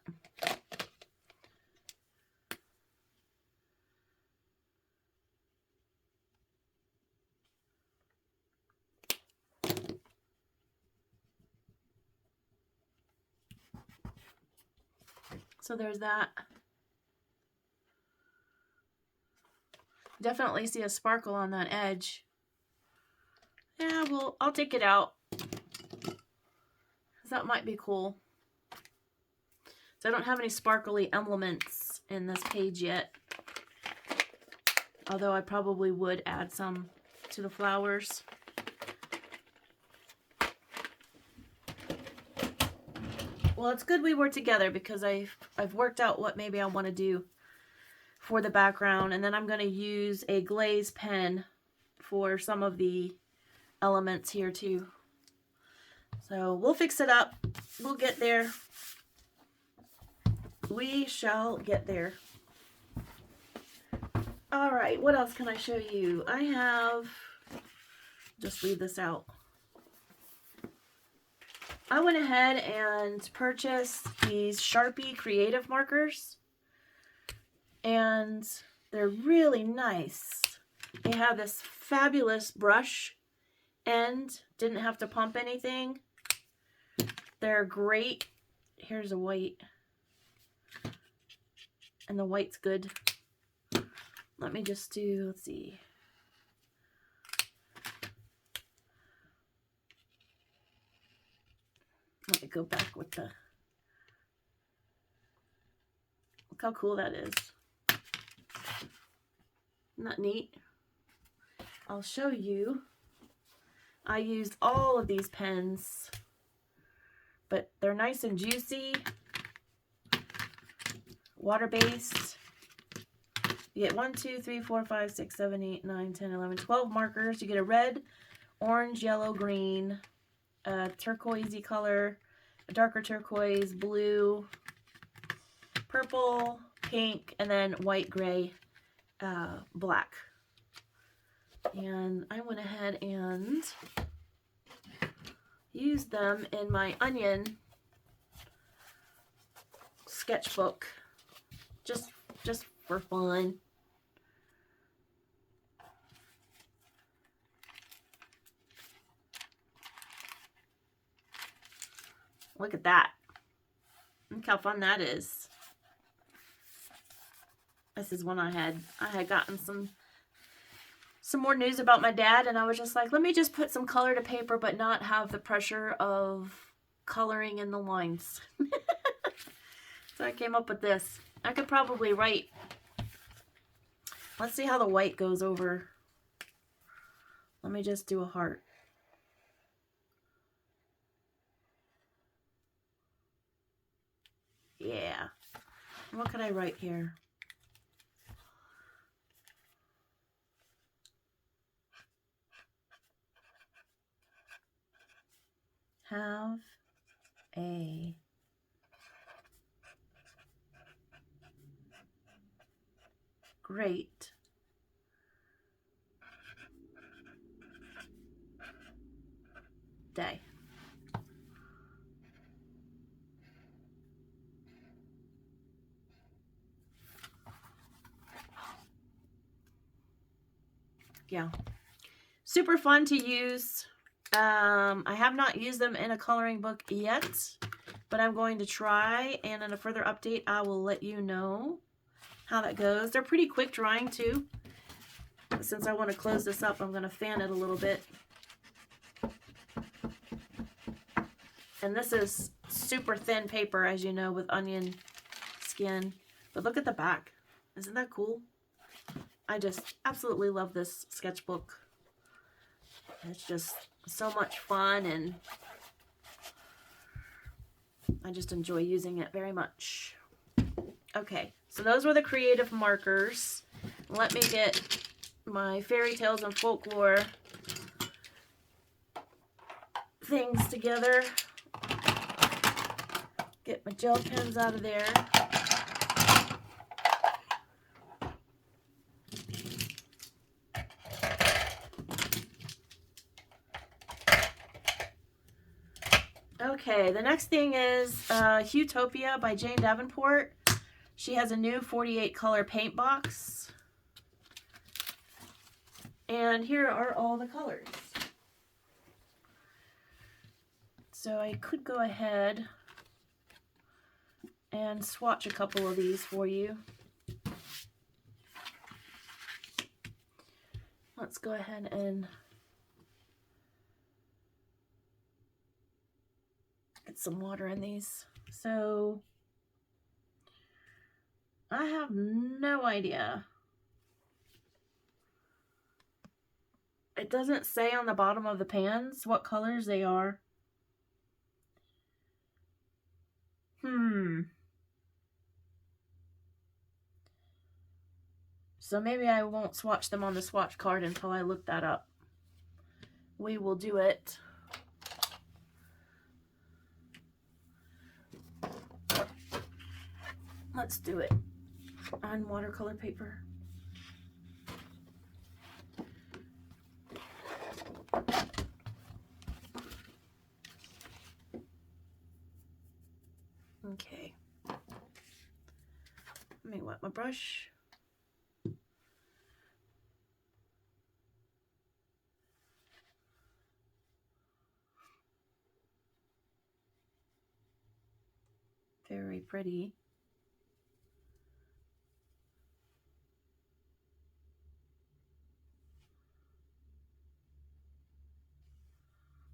So there's that. Definitely see a sparkle on that edge. Yeah, well, I'll take it out. That might be cool. So I don't have any sparkly elements in this page yet. Although I probably would add some to the flowers. Well, it's good we were together because I've worked out what maybe I want to do for the background. And then I'm going to use a glaze pen for some of the elements here too. So we'll fix it up. We'll get there. We shall get there. All right, what else can I show you? I have, just leave this out. I went ahead and purchased these Sharpie creative markers, and they're really nice. They have this fabulous brush end, didn't have to pump anything. They're great. Here's a white, and the white's good. Let me just do, let's see. Let me go back with the, look how cool that is. Isn't that neat? I'll show you I used all of these pens, but they're nice and juicy, water-based. You get 1, 2, 3, 4, 5, 6, 7, 8, 9, 10, 11, 12 markers. You get a red, orange, yellow, green, a turquoisey color, a darker turquoise, blue, purple, pink, and then white, gray, black. And I went ahead and used them in my onion sketchbook, just for fun. Look at that. Look how fun that is. This is one I had gotten some more news about my dad, and I was just like, let me just put some color to paper but not have the pressure of coloring in the lines. So I came up with this. I could probably write. Let's see how the white goes over. Let me just do a heart. Yeah. What could I write here? Have a great day. Yeah. Super fun to use. I have not used them in a coloring book yet, but I'm going to try, and in a further update I will let you know how that goes. They're pretty quick drying too. Since I want to close this up, I'm going to fan it a little bit. And this is super thin paper, as you know, with onion skin. But look at the back. Isn't that cool? I just absolutely love this sketchbook. It's just so much fun, and I just enjoy using it very much. Okay, so those were the creative markers. Let me get my Fairytales and Folklore things together. Get my gel pens out of there. Okay, the next thing is Huetopia by Jane Davenport. She has a new 48 color paint box. And here are all the colors. So I could go ahead and swatch a couple of these for you. Let's go ahead and get some water in these. So I have no idea. It doesn't say on the bottom of the pans what colors they are. So maybe I won't swatch them on the swatch card until I look that up. We will do it. Let's do it on watercolor paper. Okay. Let me wet my brush. Very pretty.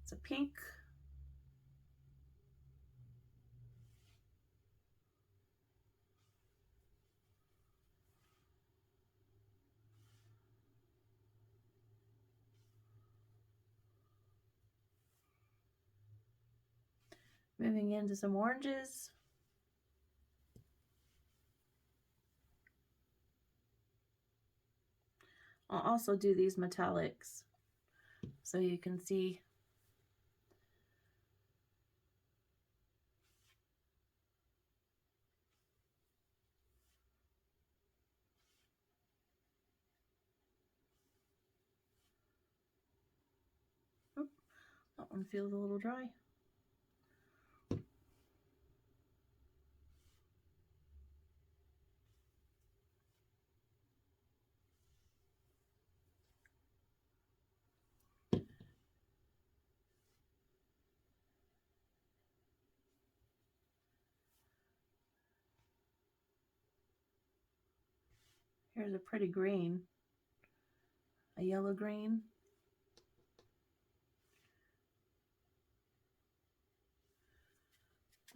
It's a pink. Moving into some oranges. I'll also do these metallics so you can see. Oop, that one feels a little dry. Here's a pretty green, a yellow green.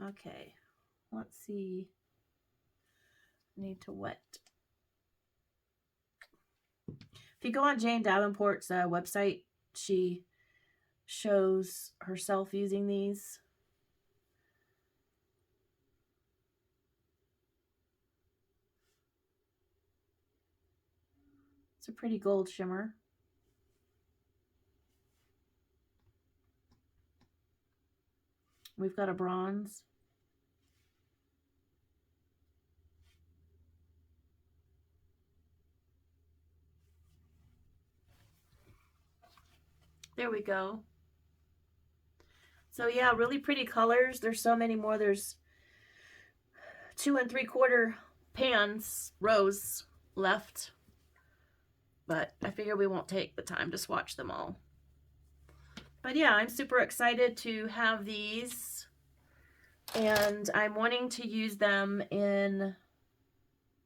Okay, let's see. Need to wet. If you go on Jane Davenport's website, she shows herself using these. It's a pretty gold shimmer. We've got a bronze. There we go. So yeah, really pretty colors. There's so many more. There's 2 3/4 pans, rows left. But I figure we won't take the time to swatch them all. But yeah, I'm super excited to have these. And I'm wanting to use them in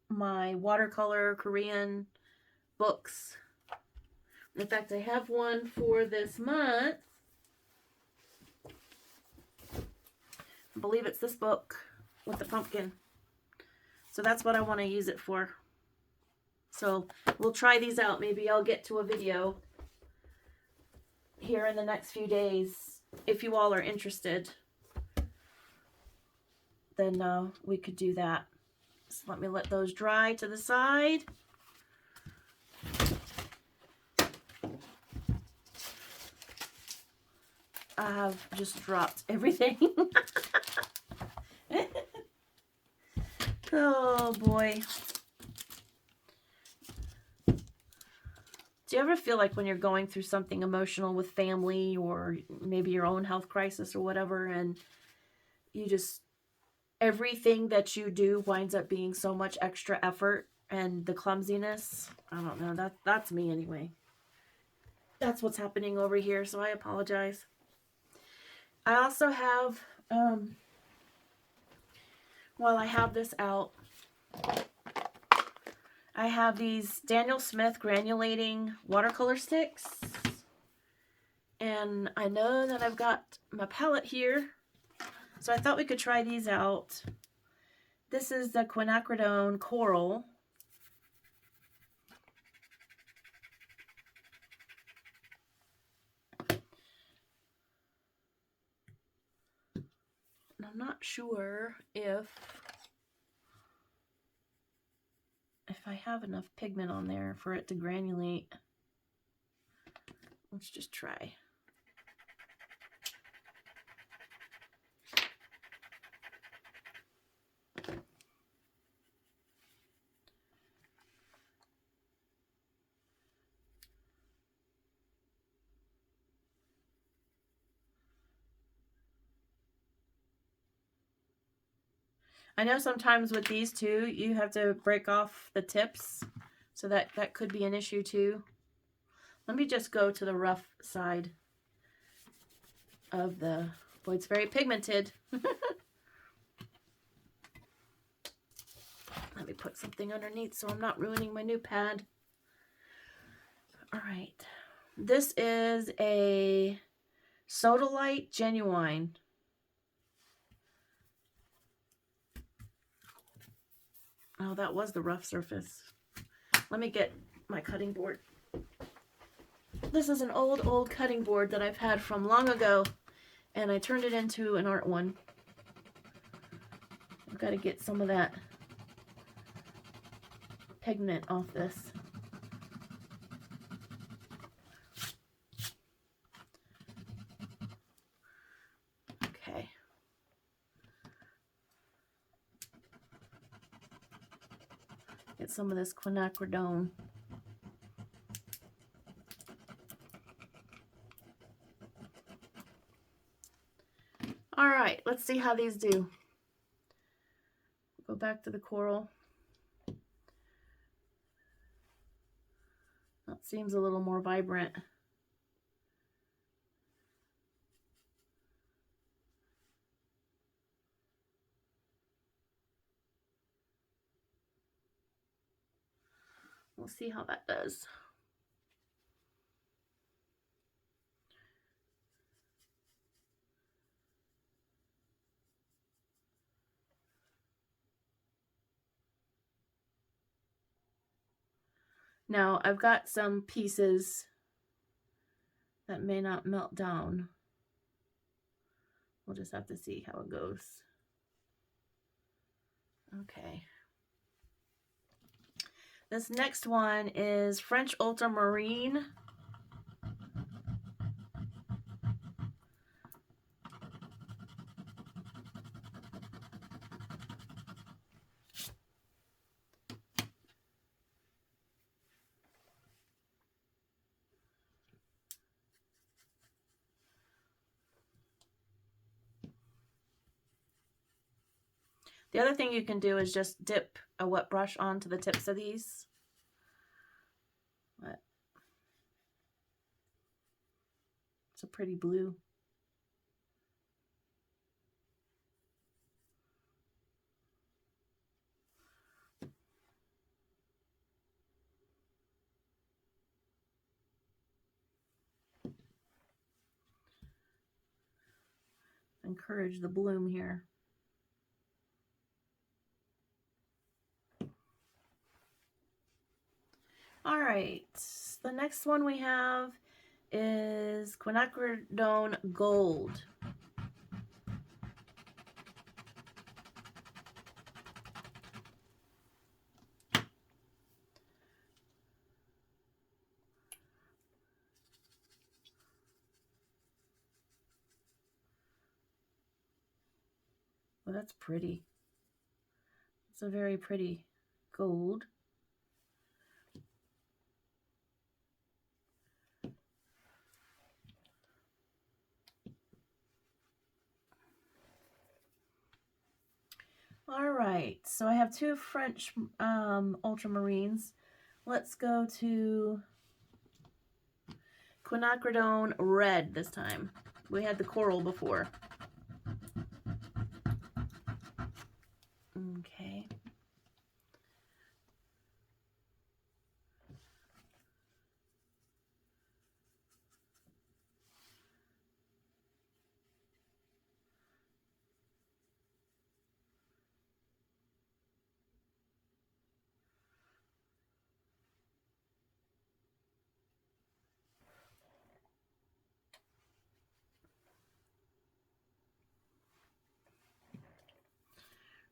my watercolor Korean books. In fact, I have one for this month. I believe it's this book with the pumpkin. So that's what I want to use it for. So we'll try these out. Maybe I'll get to a video here in the next few days. If you all are interested, then we could do that. So let me let those dry to the side. I have just dropped everything. Oh boy. Do you ever feel like when you're going through something emotional with family or maybe your own health crisis or whatever, and you just, everything that you do winds up being so much extra effort and the clumsiness? I don't know. That's me anyway. That's what's happening over here, so I apologize. I also have, while I have this out, I have these Daniel Smith granulating watercolor sticks. And I know that I've got my palette here, so I thought we could try these out. This is the quinacridone coral. And I'm not sure if I have enough pigment on there for it to granulate. Let's just try. I know sometimes with these too, you have to break off the tips, so that could be an issue too. Let me just go to the rough side of the, boy, it's very pigmented. Let me put something underneath so I'm not ruining my new pad. All right, this is a Sodalite Genuine. Oh, that was the rough surface. Let me get my cutting board. This is an old cutting board that I've had from long ago, and I turned it into an art one. got to get some of that pigment off this. Okay. Get some of this quinacridone. All right, let's see how these do. Go back to the coral. That seems a little more vibrant. We'll see how that does. Now, I've got some pieces that may not melt down. We'll just have to see how it goes. Okay. This next one is French Ultramarine. The other thing you can do is just dip a wet brush onto the tips of these. But it's a pretty blue. Encourage the bloom here. All right, the next one we have is Quinacridone Gold. Well, that's pretty. It's a very pretty gold. All right, so I have two French ultramarines. Let's go to Quinacridone Red this time. We had the coral before. Okay.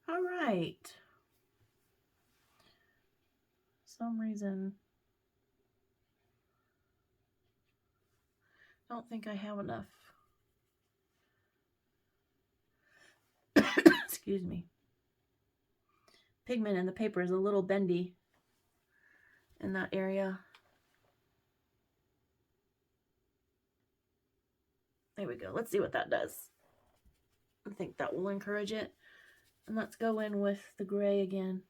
All right. For some reason, I don't think I have enough. Excuse me. Pigment in the paper is a little bendy in that area. There we go. Let's see what that does. I think that will encourage it. And let's go in with the gray again.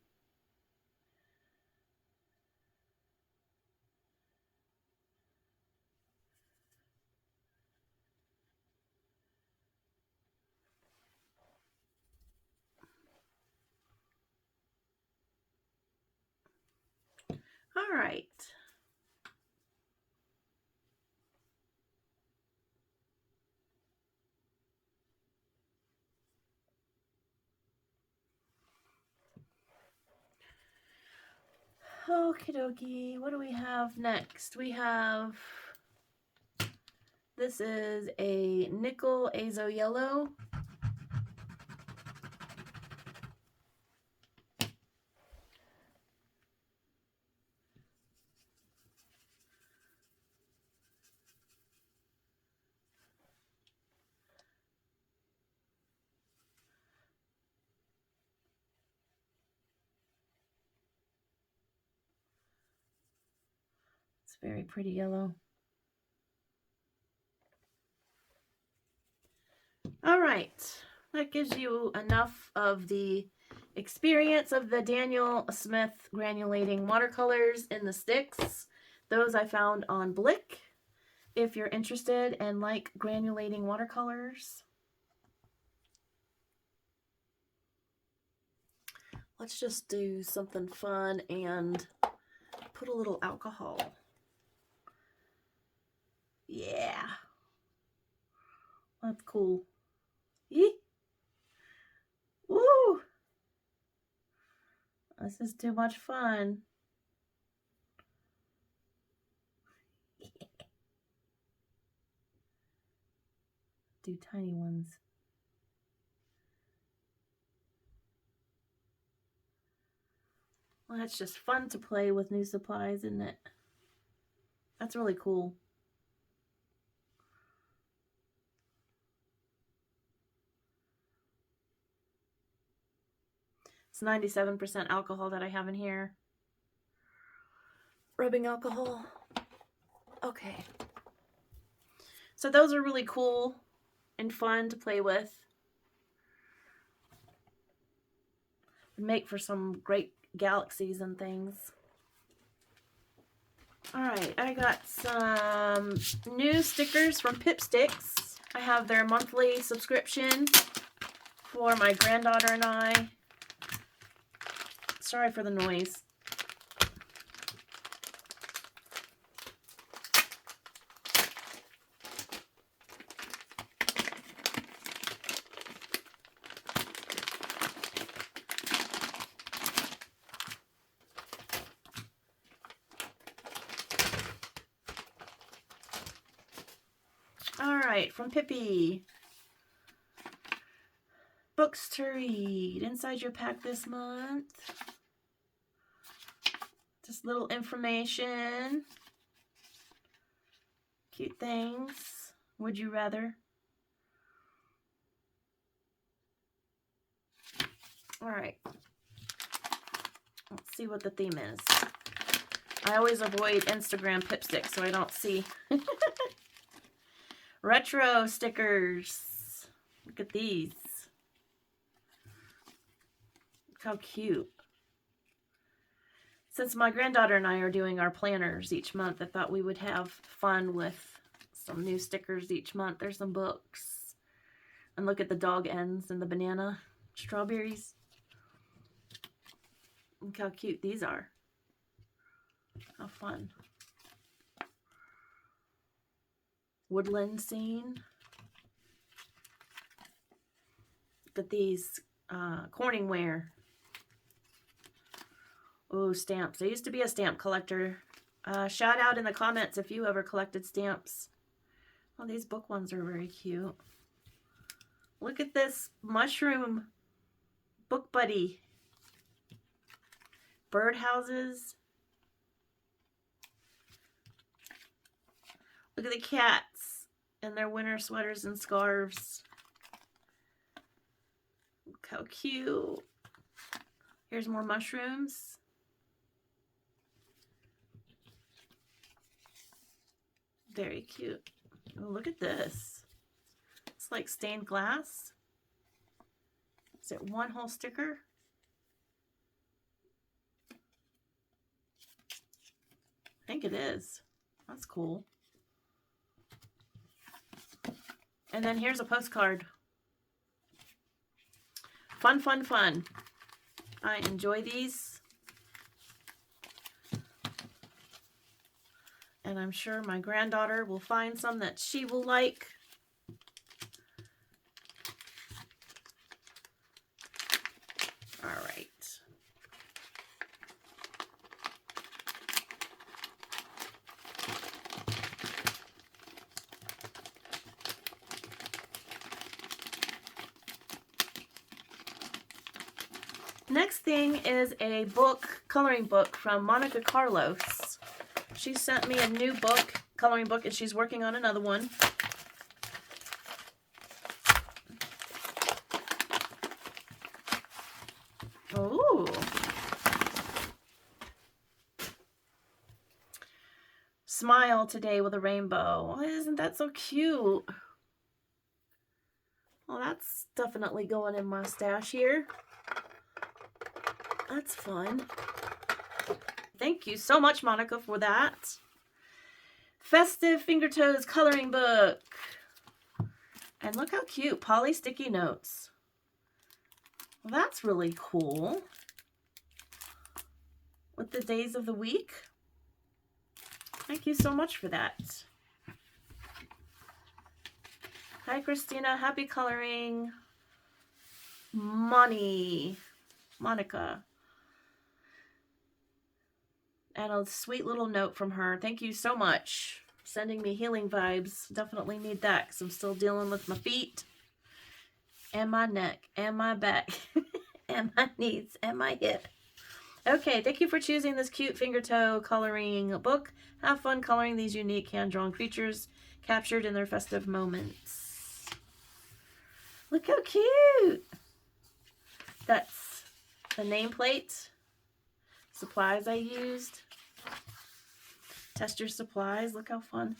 All right. Okie dokie, what do we have next? We have, this is a nickel azo yellow. Very pretty yellow. All right, that gives you enough of the experience of the Daniel Smith granulating watercolors in the sticks. Those I found on Blick. If you're interested and like granulating watercolors, let's just do something fun and put a little alcohol. Yeah, that's cool. Eee. Woo! This is too much fun. Do tiny ones. Well, that's just fun to play with new supplies, isn't it? That's really cool. It's 97% alcohol that I have in here. Rubbing alcohol. Okay. So those are really cool and fun to play with. Make for some great galaxies and things. Alright, I got some new stickers from Pipsticks. I have their monthly subscription for my granddaughter and I. Sorry for the noise. Alright, from Pippi. Books to read inside your pack this month. Just little information. Cute things. Would you rather? Alright. Let's see what the theme is. I always avoid Instagram Pipsticks so I don't see. Retro stickers. Look at these. Look how cute. Since my granddaughter and I are doing our planners each month, I thought we would have fun with some new stickers each month. There's some books. And look at the dog ends and the banana strawberries. Look how cute these are. How fun. Woodland scene. Look at these Corningware. Oh, stamps. I used to be a stamp collector. Shout out in the comments if you ever collected stamps. Oh, these book ones are very cute. Look at this mushroom book buddy. Birdhouses. Look at the cats in their winter sweaters and scarves. Look how cute. Here's more mushrooms. Very cute. Oh, look at this. It's like stained glass. Is it one whole sticker? I think it is. That's cool. And then here's a postcard. Fun, fun, fun. I enjoy these. And I'm sure my granddaughter will find some that she will like. All right. Next thing is a book, coloring book from Monika Carlos. She sent me a new book, coloring book, and she's working on another one. Oh. smile today with a rainbow. Isn't that so cute? Well, that's definitely going in my stash here. That's fun. Thank you so much, Monika, for that. Festive Finger Toes coloring book. And look how cute. Poly sticky notes. Well, that's really cool. With the days of the week. Thank you so much for that. Hi, Christina. Happy coloring. Monika. And a sweet little note from her. Thank you so much. Sending me healing vibes. Definitely need that because I'm still dealing with my feet and my neck and my back and my knees and my hip. Okay, thank you for choosing this cute finger toe coloring book. Have fun coloring these unique hand-drawn creatures captured in their festive moments. Look how cute. That's the nameplate. Supplies I used. Test your supplies. Look how fun.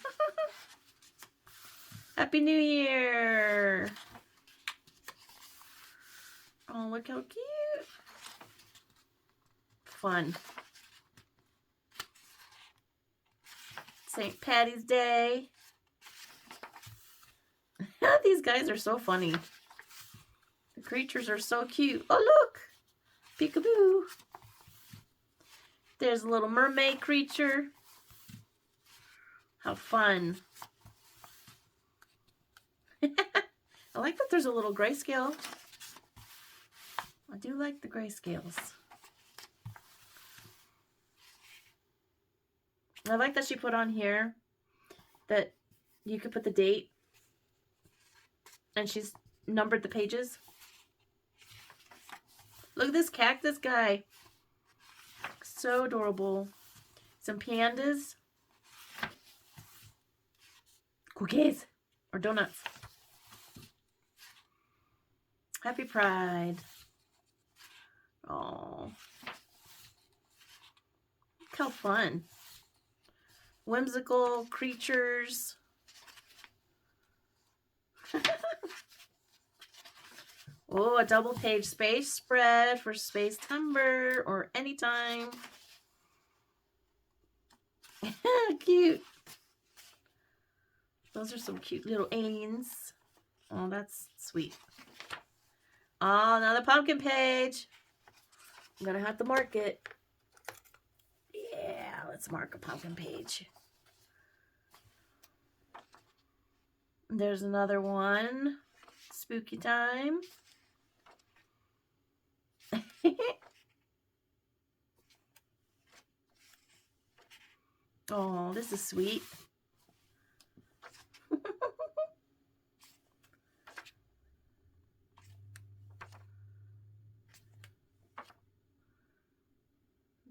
Happy New Year. Oh, look how cute. Fun. St. Patty's Day. These guys are so funny. The creatures are so cute. Oh, look. Peekaboo. There's a little mermaid creature. How fun. I like that there's a little grayscale. I do like the grayscales. I like that she put on here that you could put the date and she's numbered the pages. Look at this cactus guy. So adorable. Some pandas. Cookies or donuts. Happy Pride. Oh, look how fun. Whimsical creatures. Oh, a double page space spread for space timber or anytime. Cute. Those are some cute little aliens. Oh, that's sweet. Oh, another pumpkin page. I'm going to have to mark it. Yeah, let's mark a pumpkin page. There's another one. Spooky time. Oh, this is sweet.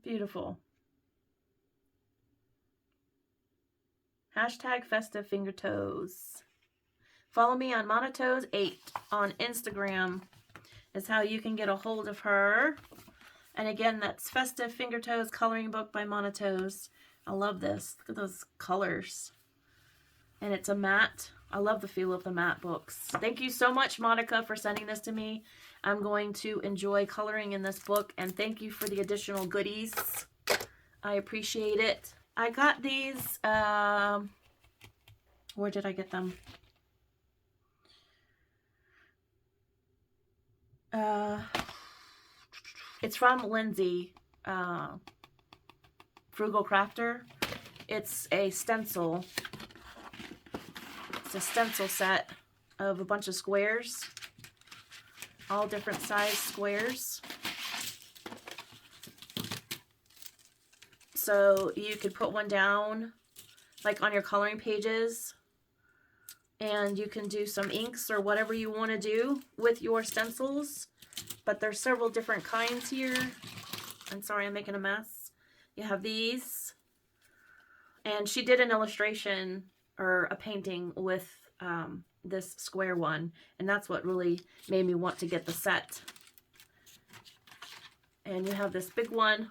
Beautiful. Hashtag festive finger toes. Follow me on Monatoes8 on Instagram is how you can get a hold of her. And again, that's Festive Finger Toes Coloring Book by Monatoes. I love this. Look at those colors. And it's a matte. I love the feel of the matte books. Thank you so much, Monika, for sending this to me. I'm going to enjoy coloring in this book. And thank you for the additional goodies. I appreciate it. I got these. Where did I get them? It's from Lindsay, Frugal Crafter. It's a stencil. It's a stencil set of a bunch of squares. All different size squares. So you could put one down like on your coloring pages. And you can do some inks or whatever you want to do with your stencils. But there's several different kinds here. I'm sorry, I'm making a mess. You have these. And she did an illustration or a painting with this square one. And that's what really made me want to get the set. And you have this big one.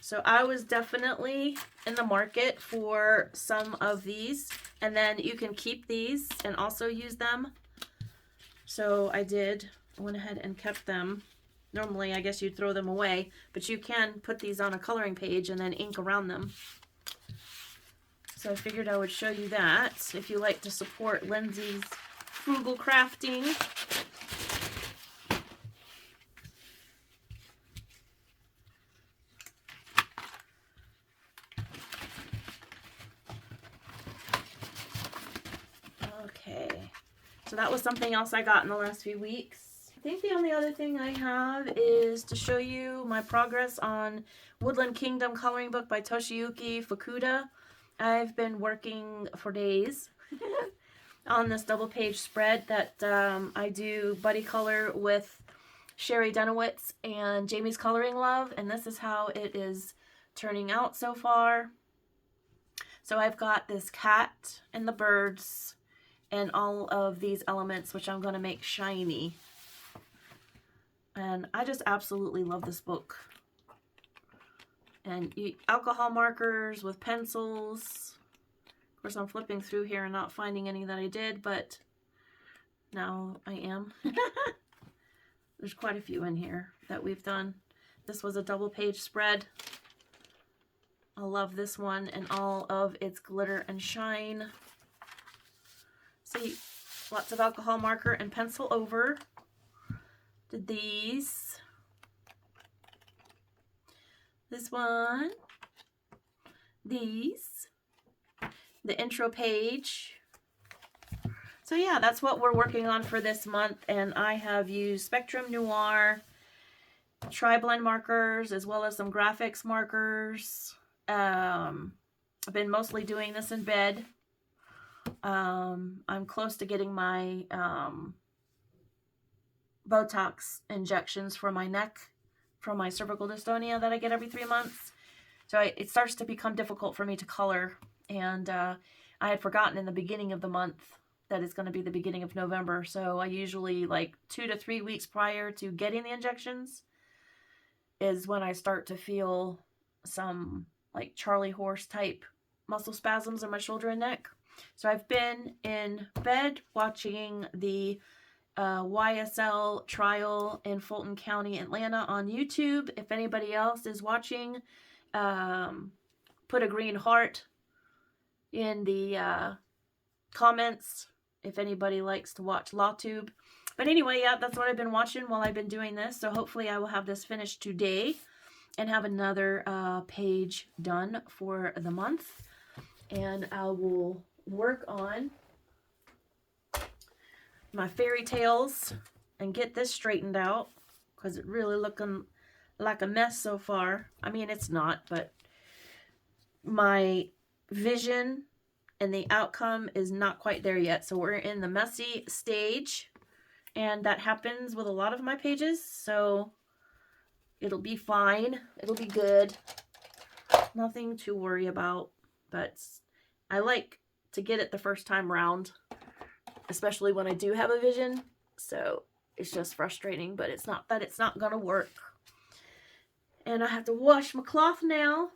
So I was definitely in the market for some of these, and then you can keep these and also use them. So I went ahead and kept them. Normally I guess you'd throw them away, but you can put these on a coloring page and then ink around them. So I figured I would show you that if you like to support Lindsay's frugal crafting. Okay, so that was something else I got in the last few weeks. I think the only other thing I have is to show you my progress on Woodland Kingdom coloring book by Toshiyuki Fukuda. I've been working for days on this double page spread that I do buddy color with Sherry Dennewitz and Jamie's Coloring Love, and this is how it is turning out so far. So I've got this cat and the birds and all of these elements, which I'm going to make shiny. And I just absolutely love this book. And alcohol markers with pencils. Of course, I'm flipping through here and not finding any that I did, but now I am. There's quite a few in here that we've done. This was a double page spread. I love this one and all of its glitter and shine. See, lots of alcohol marker and pencil over. Did these. This one. These. The intro page. So yeah, that's what we're working on for this month, and I have used Spectrum Noir, tri-blend markers, as well as some graphics markers. I've been mostly doing this in bed. I'm close to getting my Botox injections for my neck, from my cervical dystonia that I get every 3 months. So it starts to become difficult for me to color, and I had forgotten in the beginning of the month that it's going to be the beginning of November. So I usually, like 2 to 3 weeks prior to getting the injections is when I start to feel some like Charlie horse type muscle spasms in my shoulder and neck. So I've been in bed watching the YSL trial in Fulton County, Atlanta on YouTube. If anybody else is watching, put a green heart in the comments if anybody likes to watch LawTube. But anyway, yeah, that's what I've been watching while I've been doing this. So hopefully I will have this finished today and have another page done for the month. And I will work on my fairy tales and get this straightened out, because it's really looking like a mess so far. I mean, it's not, but my vision and the outcome is not quite there yet. So we're in the messy stage, and that happens with a lot of my pages. So it'll be fine. It'll be good. Nothing to worry about, but I like to get it the first time round, especially when I do have a vision. So it's just frustrating, but it's not that it's not gonna work. And I have to wash my cloth now.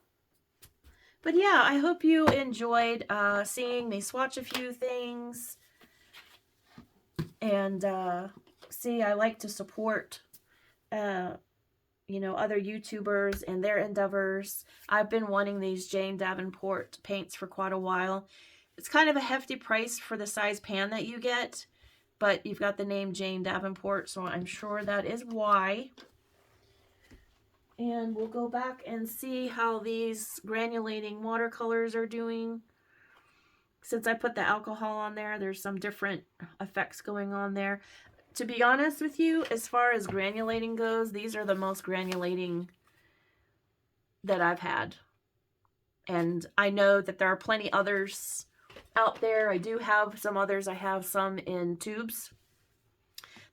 But yeah, I hope you enjoyed seeing me swatch a few things. And see, I like to support you know, other YouTubers and their endeavors. I've been wanting these Jane Davenport paints for quite a while. It's kind of a hefty price for the size pan that you get, but you've got the name Jane Davenport, so I'm sure that is why. And we'll go back and see how these granulating watercolors are doing. Since I put the alcohol on there, there's some different effects going on there. To be honest with you, as far as granulating goes, these are the most granulating that I've had. And I know that there are plenty others out there. I do have some others. I have some in tubes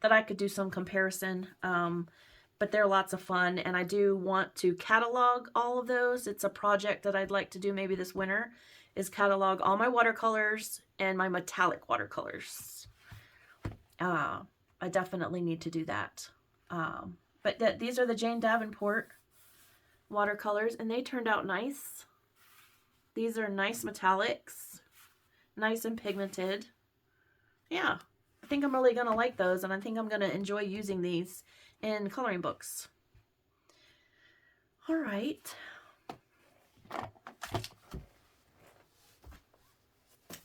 that I could do some comparison. But they're lots of fun, and I do want to catalog all of those. It's a project that I'd like to do maybe this winter, is catalog all my watercolors and my metallic watercolors. I definitely need to do that. But these are the Jane Davenport watercolors, and they turned out nice. These are nice metallics, nice and pigmented. Yeah, I think I'm really going to like those, and I think I'm going to enjoy using these in coloring books. All right.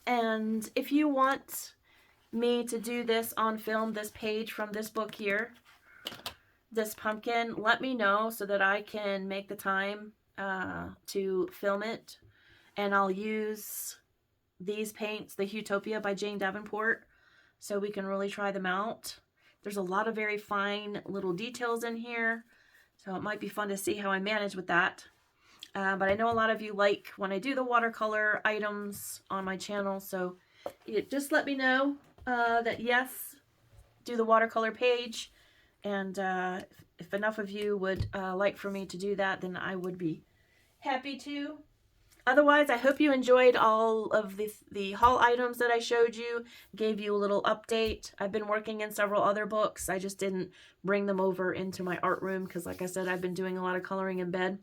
And if you want me to do this on film, this page from this book here, this pumpkin, let me know so that I can make the time to film it. And I'll use these paints, the Huetopia by Jane Davenport, so we can really try them out. There's a lot of very fine little details in here, so it might be fun to see how I manage with that. But I know a lot of you like when I do the watercolor items on my channel, so just let me know that yes, do the watercolor page, and if enough of you would like for me to do that, then I would be happy to. Otherwise, I hope you enjoyed all of the haul items that I showed you, gave you a little update. I've been working in several other books. I just didn't bring them over into my art room because, like I said, I've been doing a lot of coloring in bed.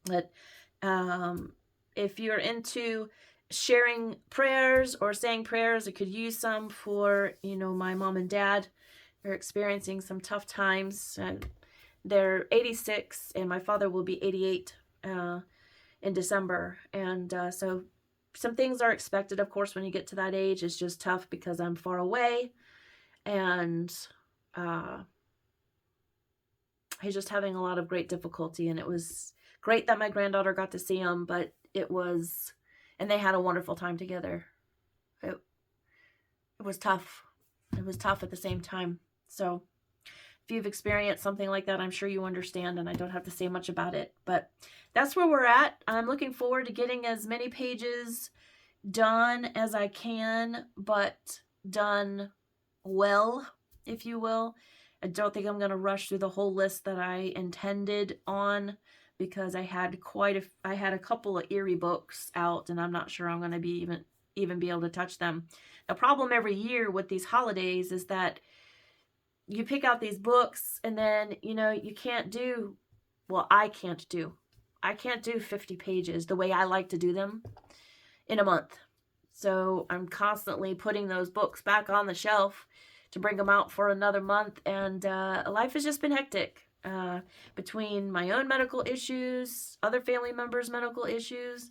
But if you're into sharing prayers or saying prayers, I could use some for, you know, my mom and dad. They're experiencing some tough times. They're 86 and my father will be 88 in December. And so some things are expected, of course, when you get to that age. It's just tough because I'm far away. And he's just having a lot of great difficulty. And it was great that my granddaughter got to see him, but it was, and they had a wonderful time together. It was tough. It was tough at the same time. So if you've experienced something like that, I'm sure you understand, and I don't have to say much about it. But that's where we're at. I'm looking forward to getting as many pages done as I can, but done well, if you will. I don't think I'm going to rush through the whole list that I intended on, because I had a couple of eerie books out, and I'm not sure I'm going to be even be able to touch them. The problem every year with these holidays is that you pick out these books, and then, you know, you can't do, well, I can't do 50 pages the way I like to do them in a month. So I'm constantly putting those books back on the shelf to bring them out for another month, and life has just been hectic. Between my own medical issues, other family members' medical issues,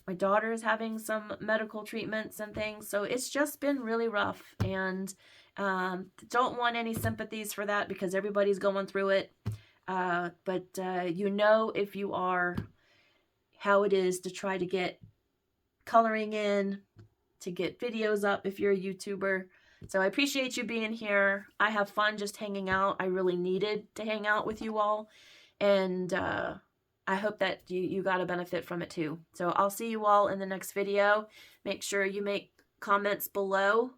my daughter is having some medical treatments and things, so it's just been really rough, and don't want any sympathies for that because everybody's going through it, but you know, if you are, how it is to try to get coloring in, to get videos up if you're a YouTuber. So I appreciate you being here. I have fun just hanging out. I really needed to hang out with you all. And I hope that you got a benefit from it too. So I'll see you all in the next video. Make sure you make comments below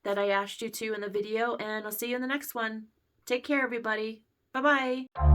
that I asked you to in the video. And I'll see you in the next one. Take care, everybody. Bye-bye.